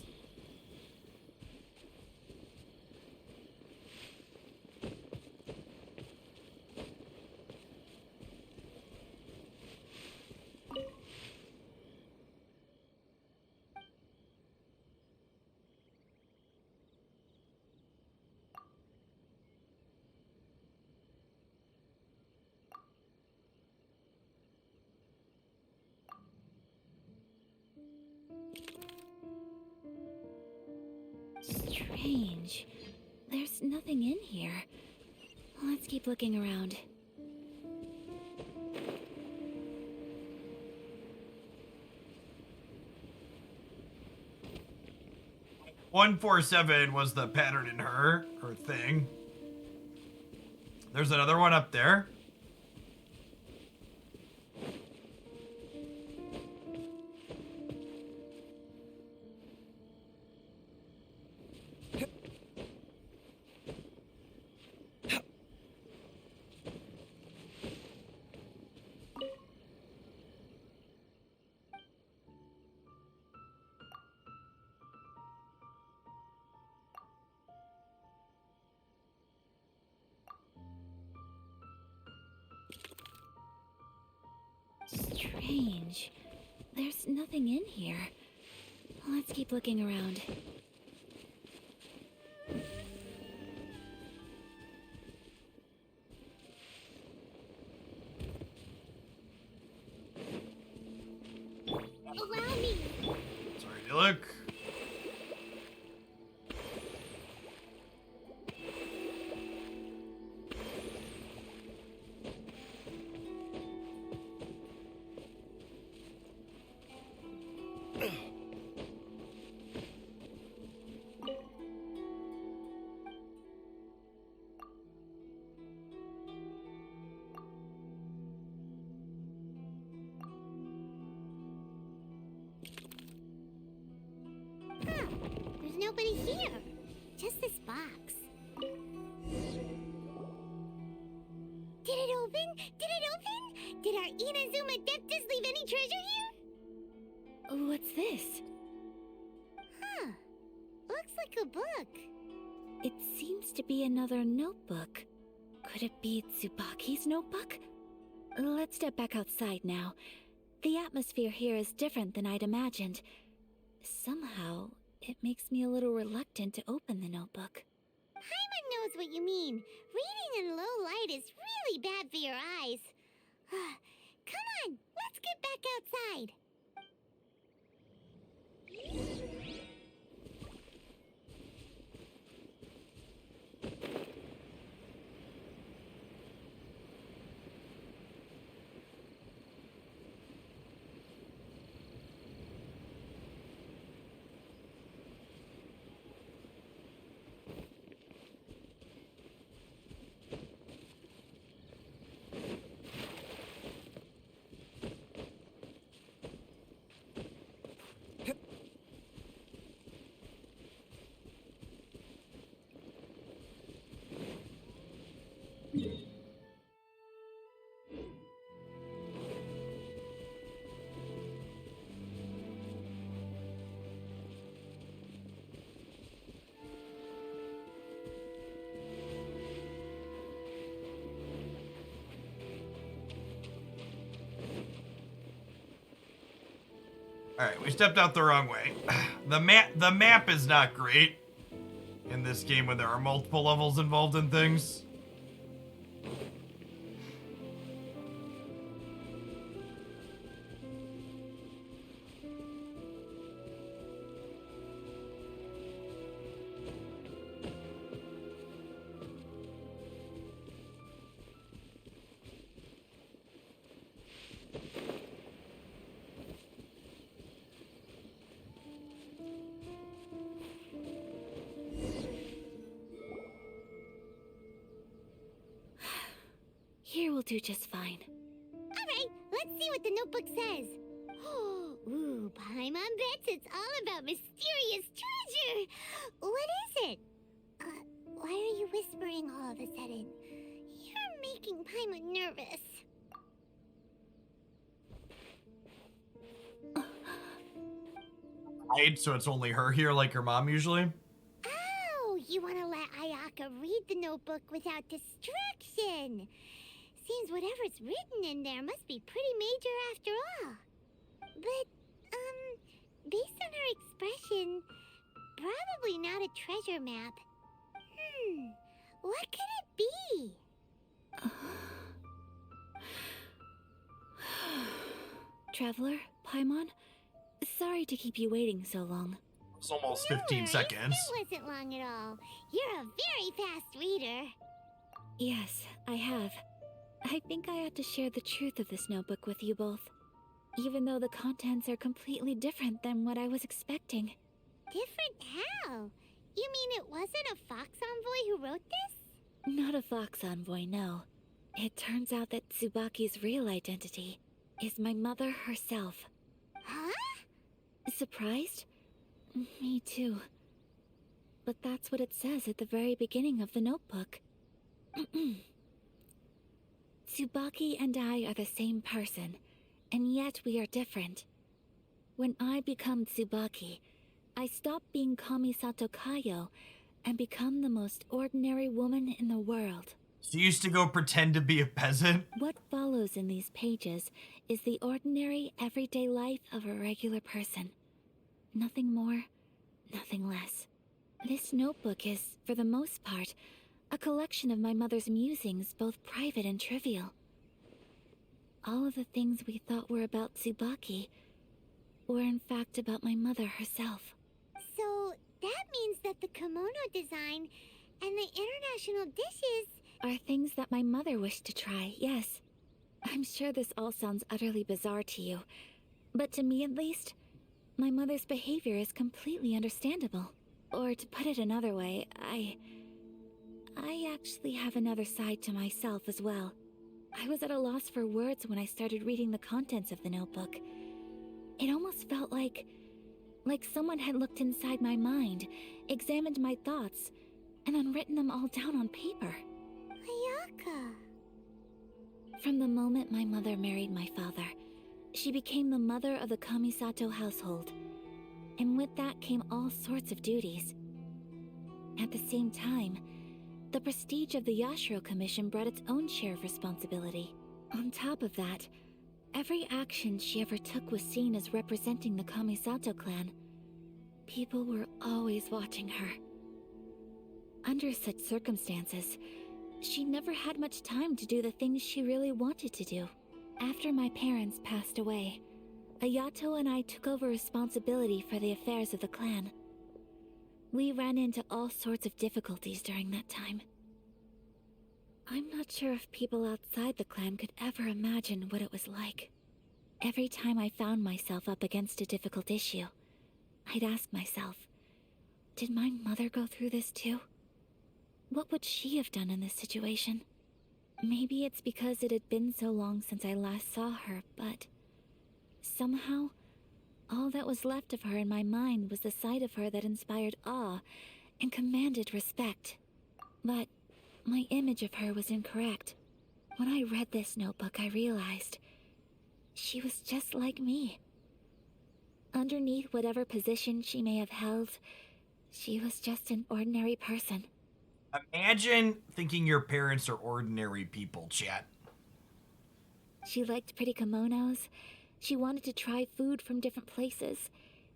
Strange. There's nothing in here. Let's keep looking around. "147" was the pattern in her thing. There's another one up there. Strange. There's nothing in here. Let's keep looking around. Allow me. Sorry, Dilek. Huh. There's nobody here. Just this box. Did it open? Did it open? Did our Inazuma Adeptus leave any treasure here? What's this? Huh. Looks like a book. It seems to be another notebook. Could it be Tsubaki's notebook? Let's step back outside now. The atmosphere here is different than I'd imagined. Somehow, it makes me a little reluctant to open the notebook. Paimon knows what you mean. Reading in low light is really bad for your eyes. Come on, let's get back outside. Alright, we stepped out the wrong way. The map is not great in this game when there are multiple levels involved in things. Here will do just fine. Alright, let's see what the notebook says. Ooh, Paimon bets it's all about mysterious treasure. What is it? Why are you whispering all of a sudden? You're making Paimon nervous. Right, so it's only her here like her mom usually? Oh, you want to let Ayaka read the notebook without distraction. Seems whatever's written in there must be pretty major after all. But, based on her expression, probably not a treasure map. What could it be? Traveler, Paimon, sorry to keep you waiting so long. It's almost No 15 worries, seconds. It wasn't long at all. You're a very fast reader. Yes, I have. I think I ought to share the truth of this notebook with you both. Even though the contents are completely different than what I was expecting. Different how? You mean it wasn't a Fox Envoy who wrote this? Not a Fox Envoy, no. It turns out that Tsubaki's real identity is my mother herself. Huh? Surprised? Me too. But that's what it says at the very beginning of the notebook. Tsubaki and I are the same person, and yet we are different. When I become Tsubaki, I stop being Kamisato Kayo and become the most ordinary woman in the world. She used to go pretend to be a peasant. What follows in these pages is the ordinary, everyday life of a regular person. Nothing more, nothing less. This notebook is, for the most part, a collection of my mother's musings, both private and trivial. All of the things we thought were about Tsubaki were in fact about my mother herself. So that means that the kimono design and the international dishes... Are things that my mother wished to try, yes. I'm sure this all sounds utterly bizarre to you, but to me at least, my mother's behavior is completely understandable. Or to put it another way, I actually have another side to myself as well. I was at a loss for words when I started reading the contents of the notebook. It almost felt like someone had looked inside my mind, examined my thoughts, and then written them all down on paper. Ayaka. From the moment my mother married my father, she became the mother of the Kamisato household. And with that came all sorts of duties. At the same time, the prestige of the Yashiro Commission brought its own share of responsibility. On top of that, every action she ever took was seen as representing the Kamisato clan. People were always watching her. Under such circumstances, she never had much time to do the things she really wanted to do. After my parents passed away, Ayato and I took over responsibility for the affairs of the clan. We ran into all sorts of difficulties during that time. I'm not sure if people outside the clan could ever imagine what it was like. Every time I found myself up against a difficult issue, I'd ask myself, did my mother go through this too? What would she have done in this situation? Maybe it's because it had been so long since I last saw her, but somehow, all that was left of her in my mind was the side of her that inspired awe and commanded respect. But my image of her was incorrect. When I read this notebook, I realized she was just like me. Underneath whatever position she may have held, she was just an ordinary person. Imagine thinking your parents are ordinary people, chat. She liked pretty kimonos, She wanted to try food from different places.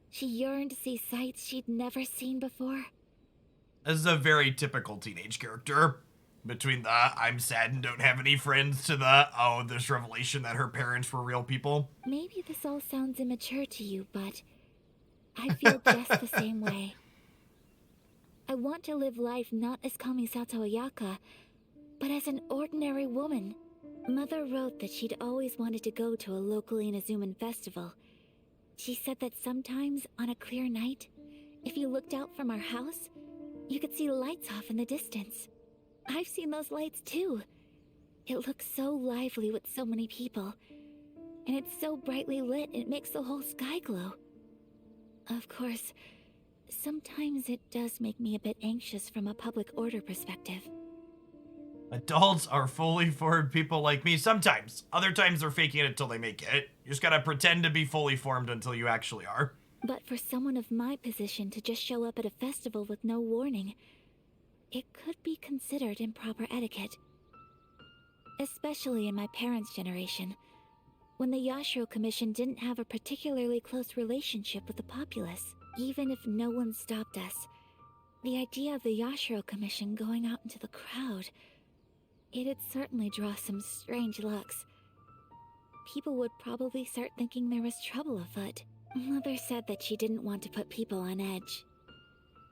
She yearned to see sights she'd never seen before. This is a very typical teenage character. Between the I'm sad and don't have any friends to the oh, this revelation that her parents were real people. Maybe this all sounds immature to you, but I feel just the same way. I want to live life not as Kamisato Ayaka, but as an ordinary woman. Mother wrote that she'd always wanted to go to a local Inazuman festival. She said that sometimes, on a clear night, if you looked out from our house, you could see lights off in the distance. I've seen those lights too. It looks so lively with so many people. And it's so brightly lit, it makes the whole sky glow. Of course, sometimes it does make me a bit anxious from a public order perspective. Adults are fully formed people like me sometimes. Other times they're faking it until they make it. You just gotta pretend to be fully formed until you actually are. But for someone of my position to just show up at a festival with no warning, it could be considered improper etiquette. Especially in my parents' generation, when the Yashiro Commission didn't have a particularly close relationship with the populace. Even if no one stopped us, the idea of the Yashiro Commission going out into the crowd, it'd certainly draw some strange looks. People would probably start thinking there was trouble afoot. Mother said that she didn't want to put people on edge.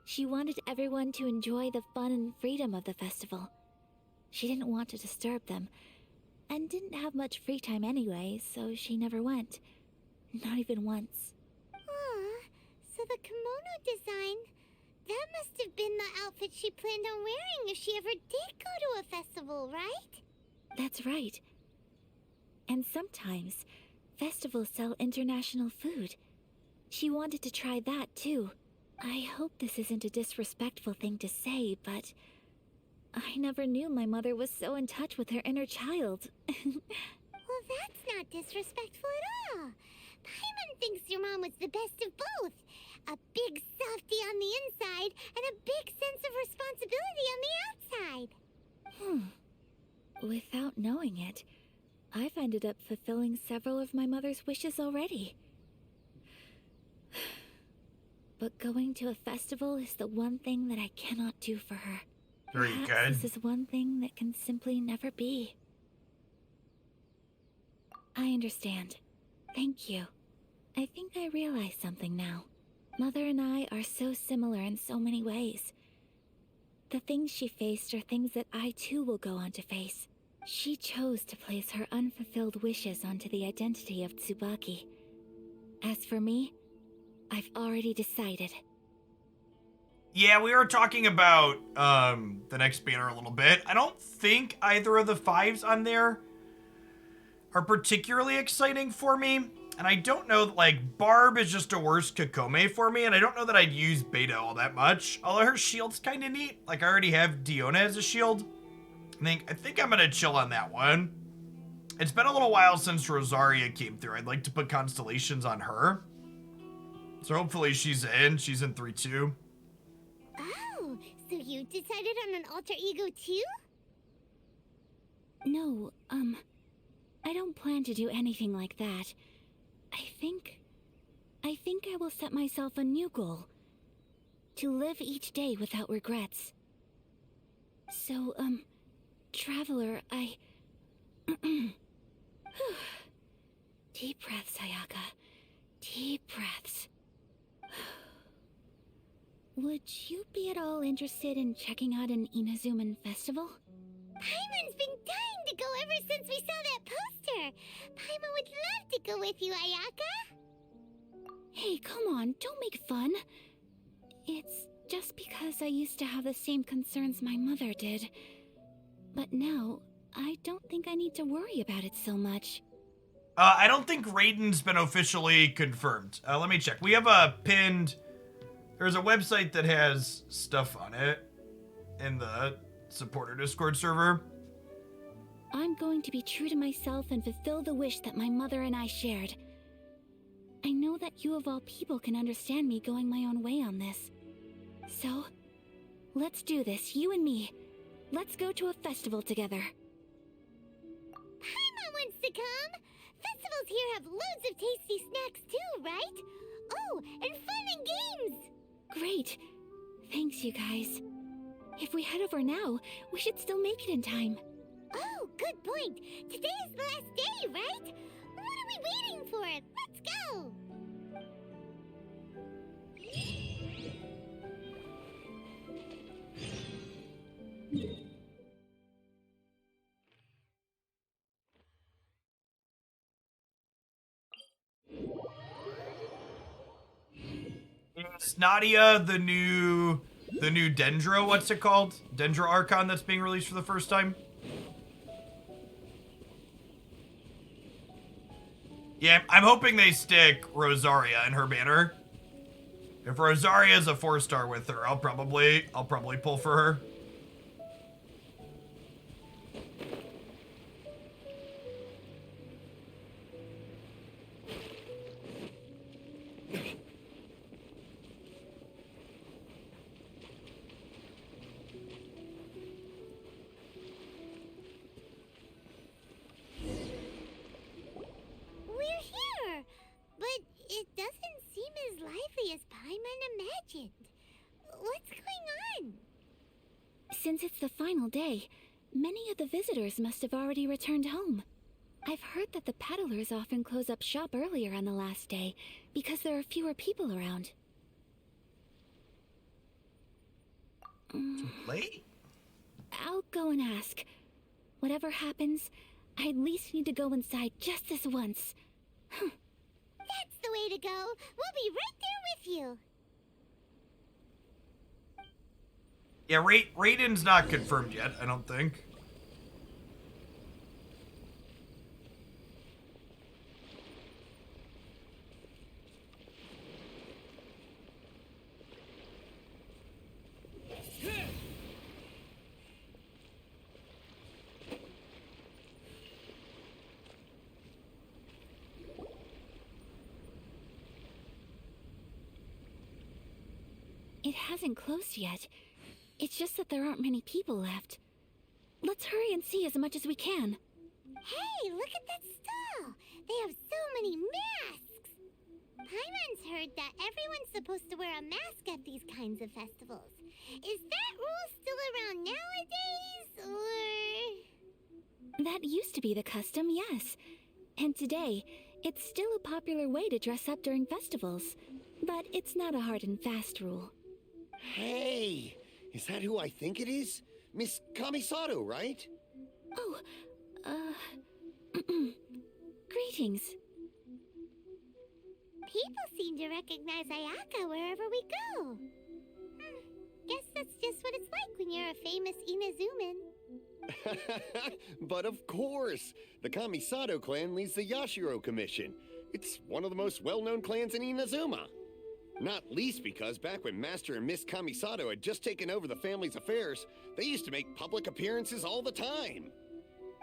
She wanted everyone to enjoy the fun and freedom of the festival. She didn't want to disturb them, and didn't have much free time anyway, so she never went. Not even once. Aw, so the kimono design, that must have been the outfit she planned on wearing if she ever did go to a festival, right? That's right. And sometimes, festivals sell international food. She wanted to try that too. I hope this isn't a disrespectful thing to say, but I never knew my mother was so in touch with her inner child. Well, that's not disrespectful at all. Paimon thinks your mom was the best of both. A big softie on the inside and a big sense of responsibility on the outside. Without knowing it, I've ended up fulfilling several of my mother's wishes already. But going to a festival is the one thing that I cannot do for her. Very Perhaps good. This is one thing that can simply never be. I understand. Thank you. I think I realize something now. Mother and I are so similar in so many ways. The things she faced are things that I too will go on to face. She chose to place her unfulfilled wishes onto the identity of Tsubaki. As for me, I've already decided. Yeah, we were talking about the next banner a little bit. I don't think either of the 5s on there are particularly exciting for me. And I don't know, like, Barb is just a worse Kokome for me, and I don't know that I'd use Beta all that much. Although her shield's kind of neat. Like, I already have Diona as a shield. I think I'm gonna chill on that one. It's been a little while since Rosaria came through. I'd like to put constellations on her. So hopefully she's in 3-2. Oh, so you decided on an alter ego too? No, I don't plan to do anything like that. I think I will set myself a new goal. To live each day without regrets. So, Traveler, Deep breaths, Ayaka. Deep breaths. Would you be at all interested in checking out an Inazuman festival? Paimon's been dying to go ever since we saw that poster. Paimon would love to go with you, Ayaka. Hey, come on, don't make fun. It's just because I used to have the same concerns my mother did. But now, I don't think I need to worry about it so much. I don't think Raiden's been officially confirmed. Let me check. We have a pinned... There's a website that has stuff on it in the supporter Discord server. I'm going to be true to myself and fulfill the wish that my mother and I shared. I know that you of all people can understand me going my own way on this. So, let's do this, you and me. Let's go to a festival together. Paimon wants to come. Festival girls here have loads of tasty snacks too, right? Oh, and fun and games! Great. Thanks, you guys. If we head over now, we should still make it in time. Oh, good point. Today is the last day, right? What are we waiting for? Let's go! Is Nadia the new Dendro? What's it called? Dendro Archon that's being released for the first time? Yeah, I'm hoping they stick Rosaria in her banner. If Rosaria is a 4-star with her, I'll probably pull for her. We're here! But it doesn't seem as lively as Paimon imagined. What's going on? Since it's the final day, many of the visitors must have already returned home. I've heard that the peddlers often close up shop earlier on the last day because there are fewer people around. Too late? I'll go and ask. Whatever happens, I at least need to go inside just this once. That's the way to go. We'll be right there with you. Yeah, Raiden's not confirmed yet, I don't think. It hasn't closed yet. It's just that there aren't many people left. Let's hurry and see as much as we can. Hey, look at that stall! They have so many masks! Paimon's heard that everyone's supposed to wear a mask at these kinds of festivals. Is that rule still around nowadays, or...? That used to be the custom, yes. And today, it's still a popular way to dress up during festivals. But it's not a hard and fast rule. Hey! Is that who I think it is? Miss Kamisato, right? Oh, greetings. People seem to recognize Ayaka wherever we go. Guess that's just what it's like when you're a famous Inazuman. But of course! The Kamisato clan leads the Yashiro Commission. It's one of the most well-known clans in Inazuma. Not least because back when Master and Miss Kamisato had just taken over the family's affairs, they used to make public appearances all the time.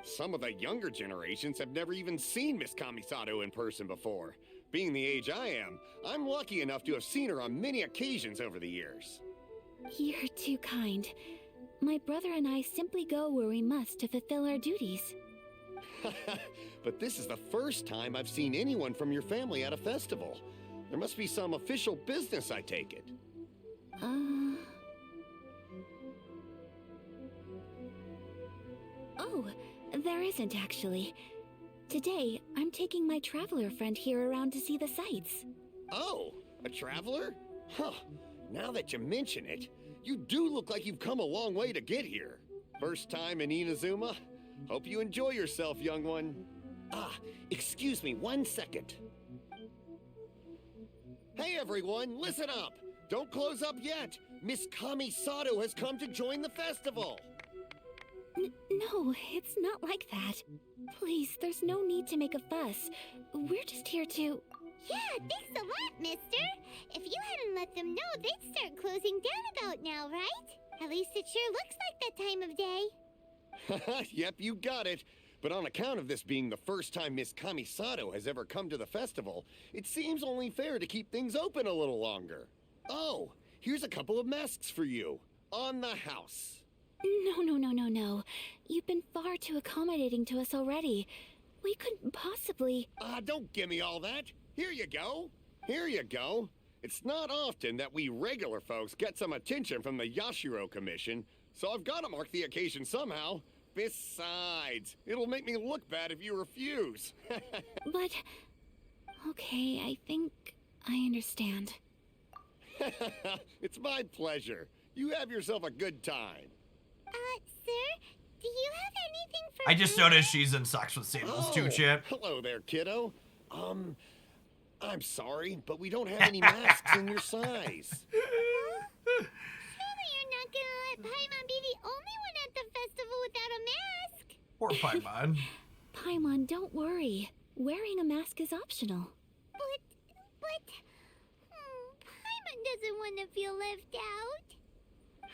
Some of the younger generations have never even seen Miss Kamisato in person before. Being the age I am, I'm lucky enough to have seen her on many occasions over the years. You're too kind. My brother and I simply go where we must to fulfill our duties. But this is the first time I've seen anyone from your family at a festival. There must be some official business, I take it. Oh, there isn't actually. Today, I'm taking my traveler friend here around to see the sights. Oh, a traveler? Huh. Now that you mention it, you do look like you've come a long way to get here. First time in Inazuma? Hope you enjoy yourself, young one. Ah, excuse me 1 second. Hey everyone, listen up! Don't close up yet! Miss Kamisato has come to join the festival! No, it's not like that. Please, there's no need to make a fuss. We're just here to... Yeah, thanks a lot, mister. If you hadn't let them know, they'd start closing down about now, right? At least it sure looks like that time of day. Yep, you got it. But on account of this being the first time Miss Kamisato has ever come to the festival, it seems only fair to keep things open a little longer. Oh, here's a couple of masks for you. On the house. No. You've been far too accommodating to us already. We couldn't possibly... Don't give me all that. Here you go. Here you go. It's not often that we regular folks get some attention from the Yashiro Commission, so I've got to mark the occasion somehow. Besides, it'll make me look bad if you refuse. But... Okay, I think I understand. It's my pleasure. You have yourself a good time. Sir, do you have anything for I just me? noticed she's in socks with sandals too, Chip. Hello there, kiddo. I'm sorry, but we don't have any masks in your size. Surely you're not gonna let Paimon be the only one at the festival without a mask? Poor Paimon. Paimon, don't worry. Wearing a mask is optional. Paimon doesn't want to feel left out.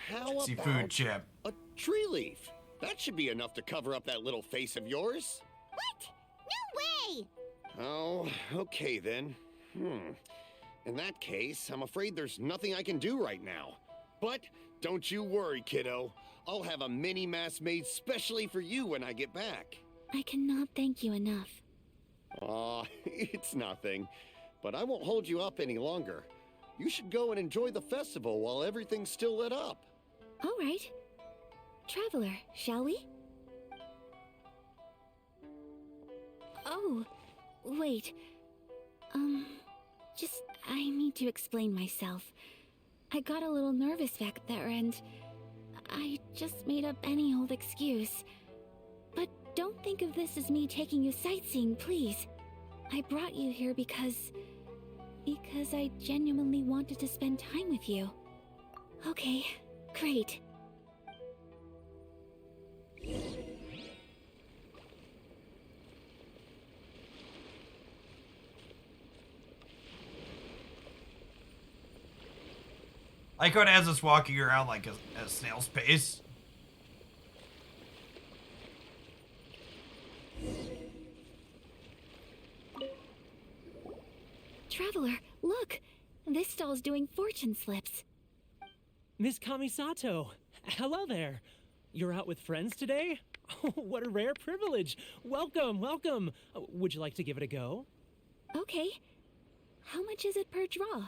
How See about food, Chip. a tree leaf? That should be enough to cover up that little face of yours. What? No way! Oh, okay then. In that case, I'm afraid there's nothing I can do right now. But don't you worry, kiddo. I'll have a mini mask made specially for you when I get back. I cannot thank you enough. Aw, it's nothing. But I won't hold you up any longer. You should go and enjoy the festival while everything's still lit up. All right. Traveler, shall we? Oh, wait. I need to explain myself. I got a little nervous back there and I just made up any old excuse. But don't think of this as me taking you sightseeing, please. I brought you here because I genuinely wanted to spend time with you. Okay, great. I like how it has us walking around like a snail's pace. Traveler, look! This stall's doing fortune slips. Miss Kamisato, hello there. You're out with friends today? Oh, what a rare privilege. Welcome, welcome. Would you like to give it a go? Okay. How much is it per draw?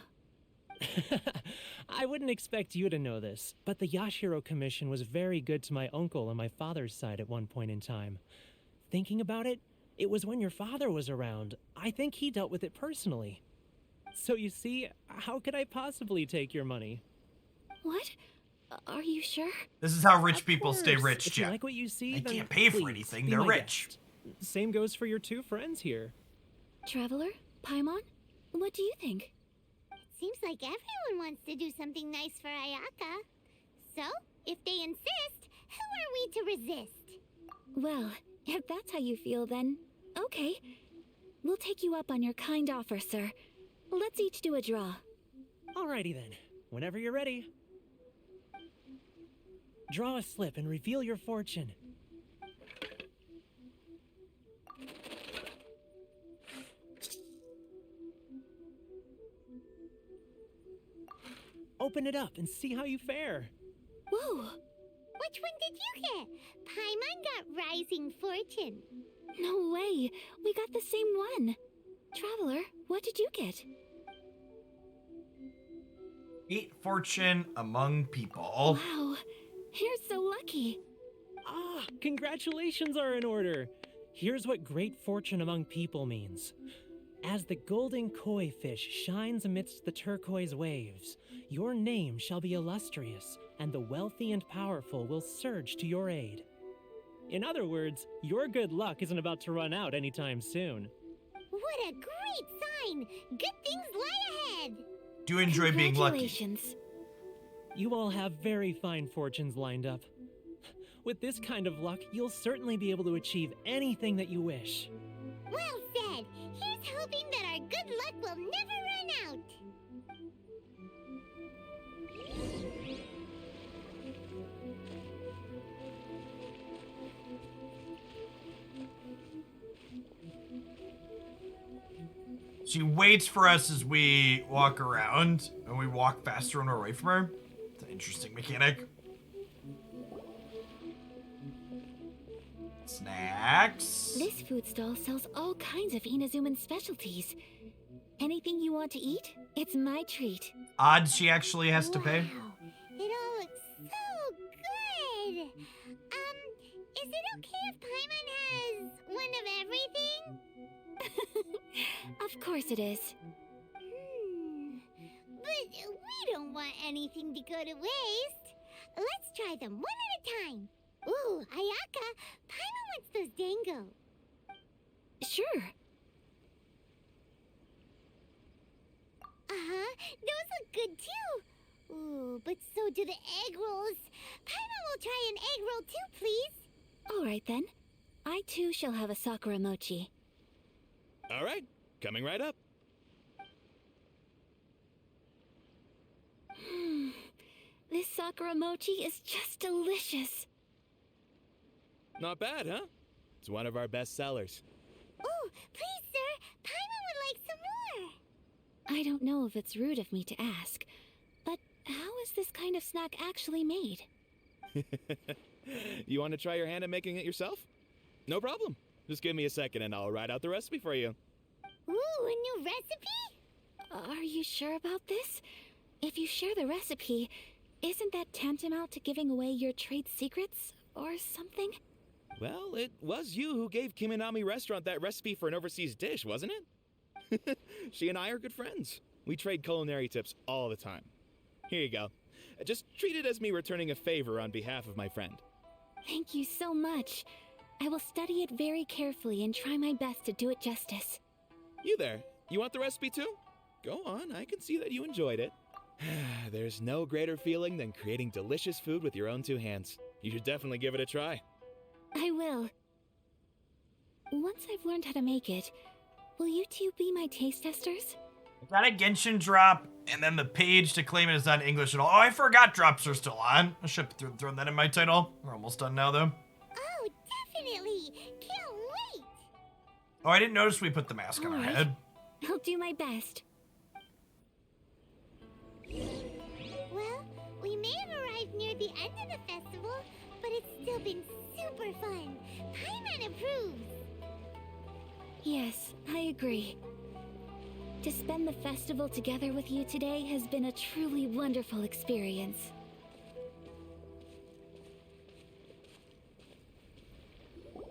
I wouldn't expect you to know this, but the Yashiro Commission was very good to my uncle on my father's side at one point in time. Thinking about it, it was when your father was around. I think he dealt with it personally. So you see, how could I possibly take your money? What? Are you sure? This is how rich Of people stay course. rich, If you Chip. like what you see, They then can't pay for please, anything, be they're my rich. guest. Same goes for your two friends here. Traveler? Paimon? What do you think? Seems like everyone wants to do something nice for Ayaka. So, if they insist, who are we to resist? Well, if that's how you feel, then okay. We'll take you up on your kind offer, sir. Let's each do a draw. Alrighty then, whenever you're ready. Draw a slip and reveal your fortune. Open it up and see how you fare. Whoa! Which one did you get? Paimon got Rising Fortune. No way! We got the same one! Traveler, what did you get? Eat fortune among people. Wow, you're so lucky. Ah, congratulations are in order. Here's what great fortune among people means. As the golden koi fish shines amidst the turquoise waves, your name shall be illustrious, and the wealthy and powerful will surge to your aid. In other words, your good luck isn't about to run out anytime soon. What a great sign! Good things lie ahead! Do enjoy being lucky. Congratulations. You all have very fine fortunes lined up. With this kind of luck, you'll certainly be able to achieve anything that you wish. Well said! Here's hoping that our good luck will never run out! She waits for us as we walk around, and we walk faster when we're away from her. It's an interesting mechanic. Snacks. This food stall sells all kinds of Inazuman specialties. Anything you want to eat, it's my treat. Odds she actually has to pay. Wow, it all looks so good. Is it okay if Paimon has one of everything? Of course it is. But we don't want anything to go to waste. Let's try them one at a time. Ooh, Ayaka, Paimon wants those dango. Sure. Those look good too. Ooh, but so do the egg rolls. Paimon will try an egg roll too, please. All right then. I too shall have a Sakura mochi. All right, coming right up. This Sakura mochi is just delicious. Not bad, huh? It's one of our best sellers. Oh, please, sir. Paimon would like some more. I don't know if it's rude of me to ask, but how is this kind of snack actually made? You want to try your hand at making it yourself? No problem. Just give me a second and I'll write out the recipe for you. Ooh, a new recipe? Are you sure about this? If you share the recipe, isn't that tantamount to giving away your trade secrets or something? Well, it was you who gave Kiminami Restaurant that recipe for an overseas dish, wasn't it? She and I are good friends. We trade culinary tips all the time. Here you go. Just treat it as me returning a favor on behalf of my friend. Thank you so much. I will study it very carefully and try my best to do it justice. You there, you want the recipe too? Go on, I can see that you enjoyed it. There's no greater feeling than creating delicious food with your own two hands. You should definitely give it a try. I will. Once I've learned how to make it, will you two be my taste testers? Got a Genshin drop, and then the page to claim it is not English at all. Oh, I forgot drops are still on. I should have thrown that in my title. We're almost done now, though. Oh, definitely. Can't wait. Oh, I didn't notice we put the mask on our Alright. head. I'll do my best. Well, we may have arrived near the end of the festival, but it's still been super fun. Paimon approves. Yes, I agree. To spend the festival together with you today has been a truly wonderful experience.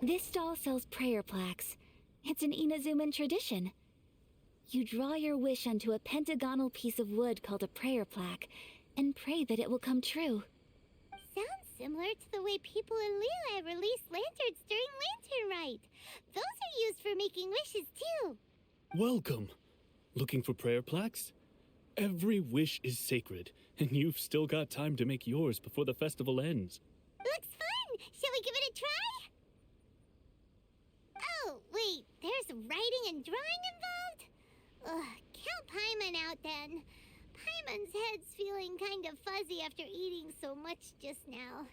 This stall sells prayer plaques. It's an Inazuman tradition. You draw your wish onto a pentagonal piece of wood called a prayer plaque, and pray that it will come true. Sounds similar to the way people in Liyue release lanterns during Lantern Rite. Those are used for making wishes too. Welcome. Looking for prayer plaques? Every wish is sacred, and you've still got time to make yours before the festival ends. Looks fun! Shall we give it a try? Oh, wait, there's writing and drawing involved? Ugh, count Paimon out then. Paimon's head's feeling kind of fuzzy after eating so much just now.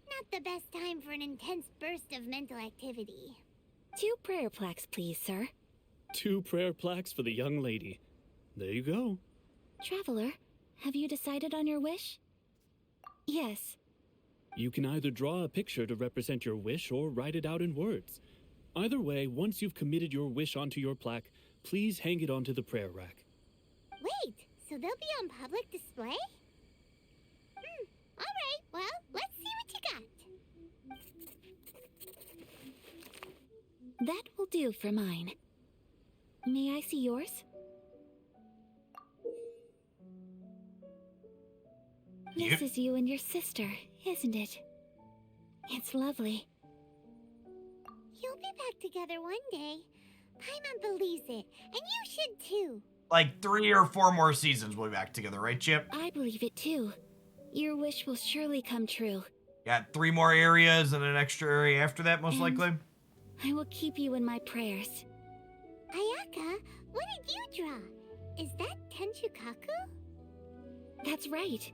Not the best time for an intense burst of mental activity. 2 prayer plaques, please, sir. 2 prayer plaques for the young lady. There you go. Traveler, have you decided on your wish? Yes. You can either draw a picture to represent your wish or write it out in words. Either way, once you've committed your wish onto your plaque, please hang it onto the prayer rack. Wait, so they'll be on public display? Alright, well, let's see what you got. That will do for mine. May I see yours? This is you and your sister, isn't it? It's lovely. You'll be back together one day. Paimon believes it, and you should too. Like 3 or 4 more seasons we'll be back together, right, Chip? I believe it too. Your wish will surely come true. Got 3 more areas and an extra area after that, most And likely. I will keep you in my prayers. Ayaka, what did you draw? Is that Tenchukaku? That's right.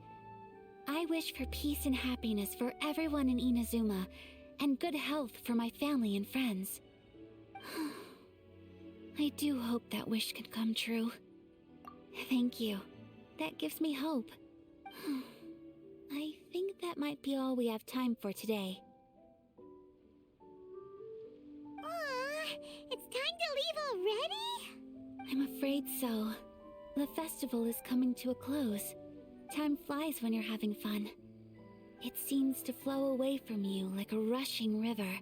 I wish for peace and happiness for everyone in Inazuma, and good health for my family and friends. I do hope that wish can come true. Thank you. That gives me hope. I think that might be all we have time for today. It's time to leave already? I'm afraid so. The festival is coming to a close. Time flies when you're having fun. It seems to flow away from you like a rushing river,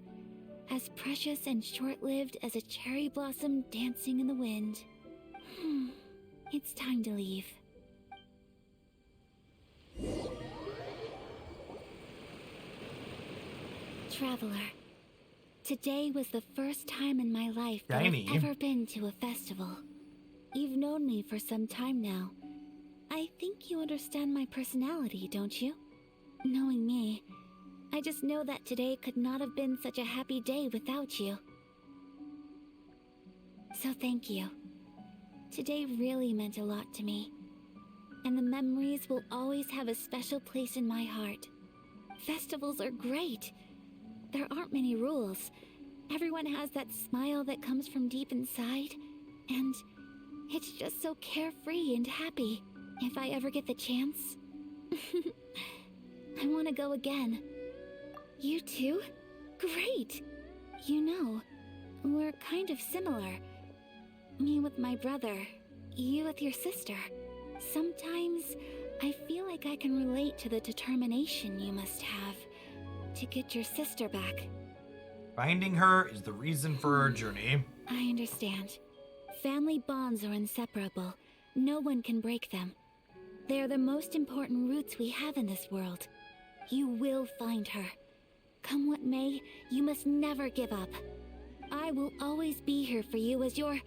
as precious and short-lived as a cherry blossom dancing in the wind. It's time to leave. Traveler, today was the first time in my life that Shiny. I've ever been to a festival. You've known me for some time now. I think you understand my personality, don't you? Knowing me, I just know that today could not have been such a happy day without you. So thank you. Today really meant a lot to me, and the memories will always have a special place in my heart. Festivals are great. There aren't many rules. Everyone has that smile that comes from deep inside, and it's just so carefree and happy. If I ever get the chance, I want to go again. You too? Great! You know, we're kind of similar. Me with my brother, you with your sister. Sometimes I feel like I can relate to the determination you must have to get your sister back. Finding her is the reason for our journey. I understand. Family bonds are inseparable. No one can break them. They are the most important roots we have in this world. You will find her. Come what may, you must never give up. I will always be here for you as your...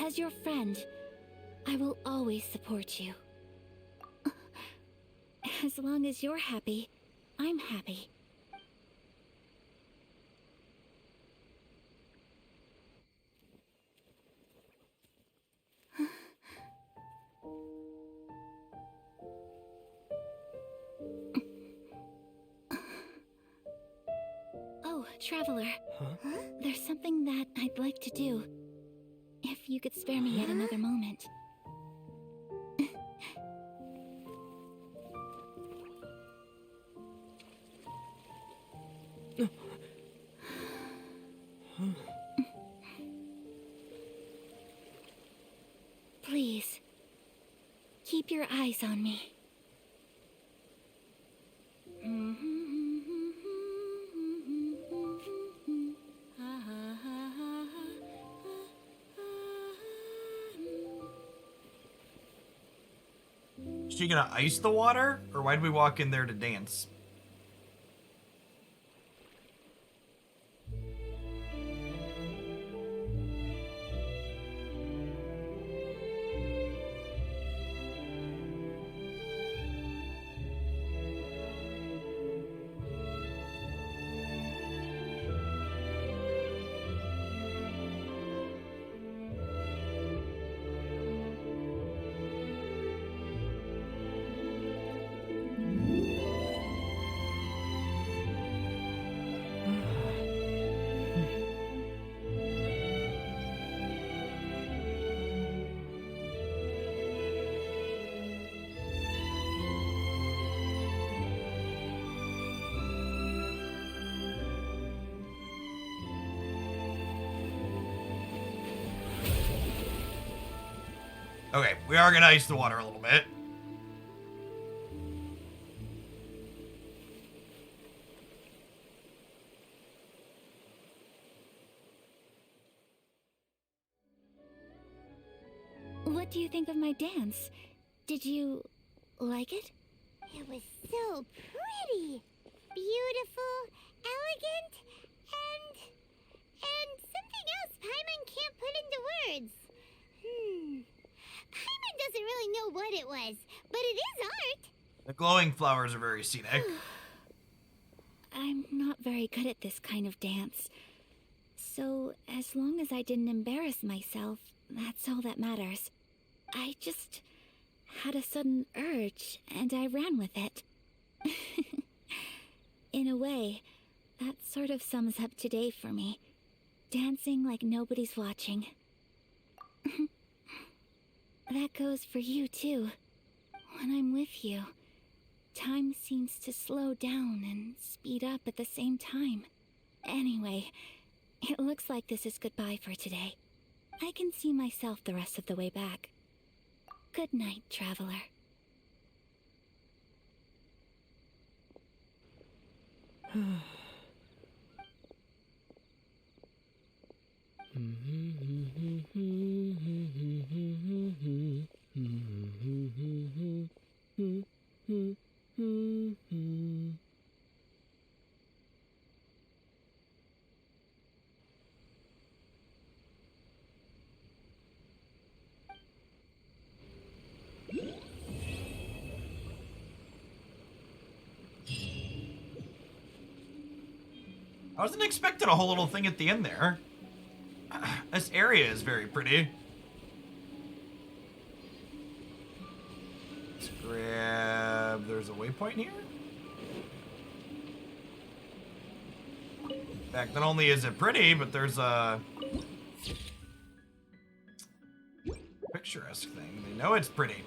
as your friend. I will always support you. As long as you're happy, I'm happy. Oh, Traveler. Huh? There's something that I'd like to do. If you could spare me yet another moment. Please, keep your eyes on me. Is she gonna ice the water? Or why did we walk in there to dance? Okay, we are gonna ice the water a little bit. What do you think of my dance? Did you like it? It was so pretty, beautiful, elegant, and something else Paimon can't put into words. Paimon doesn't really know what it was, but it is art. The glowing flowers are very scenic. I'm not very good at this kind of dance. So, as long as I didn't embarrass myself, that's all that matters. I just had a sudden urge, and I ran with it. In a way, that sort of sums up today for me. Dancing like nobody's watching. That goes for you, too. When I'm with you, time seems to slow down and speed up at the same time. Anyway, It looks like this is goodbye for today. I can see myself the rest of the way back. Good night, traveler. I wasn't expecting a whole little thing at the end there. This area is very pretty. Let's grab... There's a waypoint here? In fact, not only is it pretty, but there's a... picturesque thing. They know it's pretty.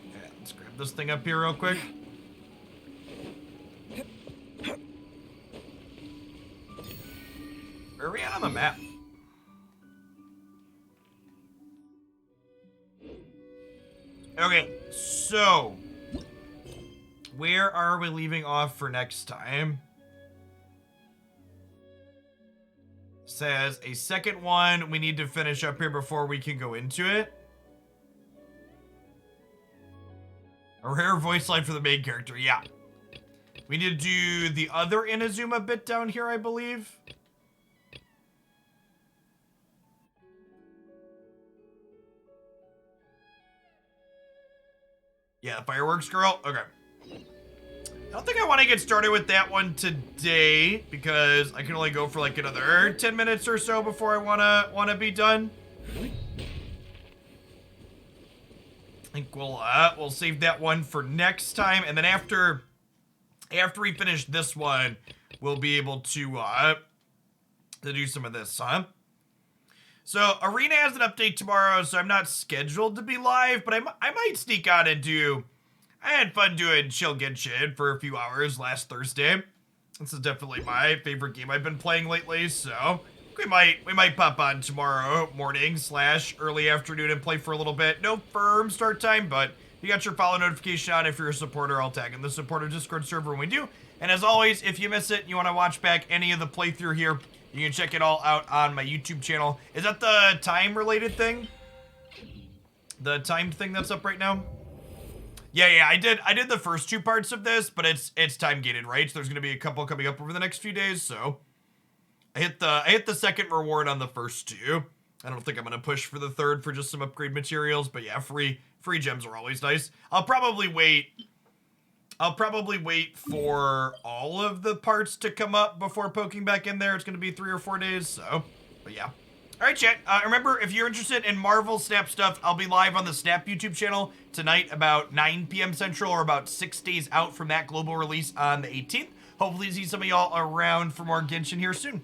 Okay, let's grab this thing up here real quick. Where are we at on the map? Okay, so where are we leaving off for next time? Says a second one we need to finish up here before we can go into it. A rare voice line for the main character, yeah. We need to do the other Inazuma bit down here, I believe. Yeah, the fireworks girl? Okay. I don't think I want to get started with that one today because I can only go for like another 10 minutes or so before I wanna be done. I think we'll save that one for next time, and then after we finish this one, we'll be able to do some of this, huh? So, Arena has an update tomorrow, so I'm not scheduled to be live, but I might sneak on and do... I had fun doing Chill Genshin for a few hours last Thursday. This is definitely my favorite game I've been playing lately, so... We might pop on tomorrow morning / early afternoon and play for a little bit. No firm start time, but you got your follow notification on. If you're a supporter, I'll tag in the supporter Discord server when we do. And as always, if you miss it and you want to watch back any of the playthrough here, you can check it all out on my YouTube channel. Is that the time-related thing? The time thing that's up right now? Yeah, I did the first 2 parts of this, but it's time-gated, right? So there's going to be a couple coming up over the next few days, so... I hit the second reward on the first 2. I don't think I'm going to push for the third for just some upgrade materials, but yeah, free gems are always nice. I'll probably wait for all of the parts to come up before poking back in there. It's going to be 3 or 4 days, so, but yeah. All right, chat. Remember, if you're interested in Marvel Snap stuff, I'll be live on the Snap YouTube channel tonight about 9 p.m. Central, or about 6 days out from that global release on the 18th. Hopefully see some of y'all around for more Genshin here soon.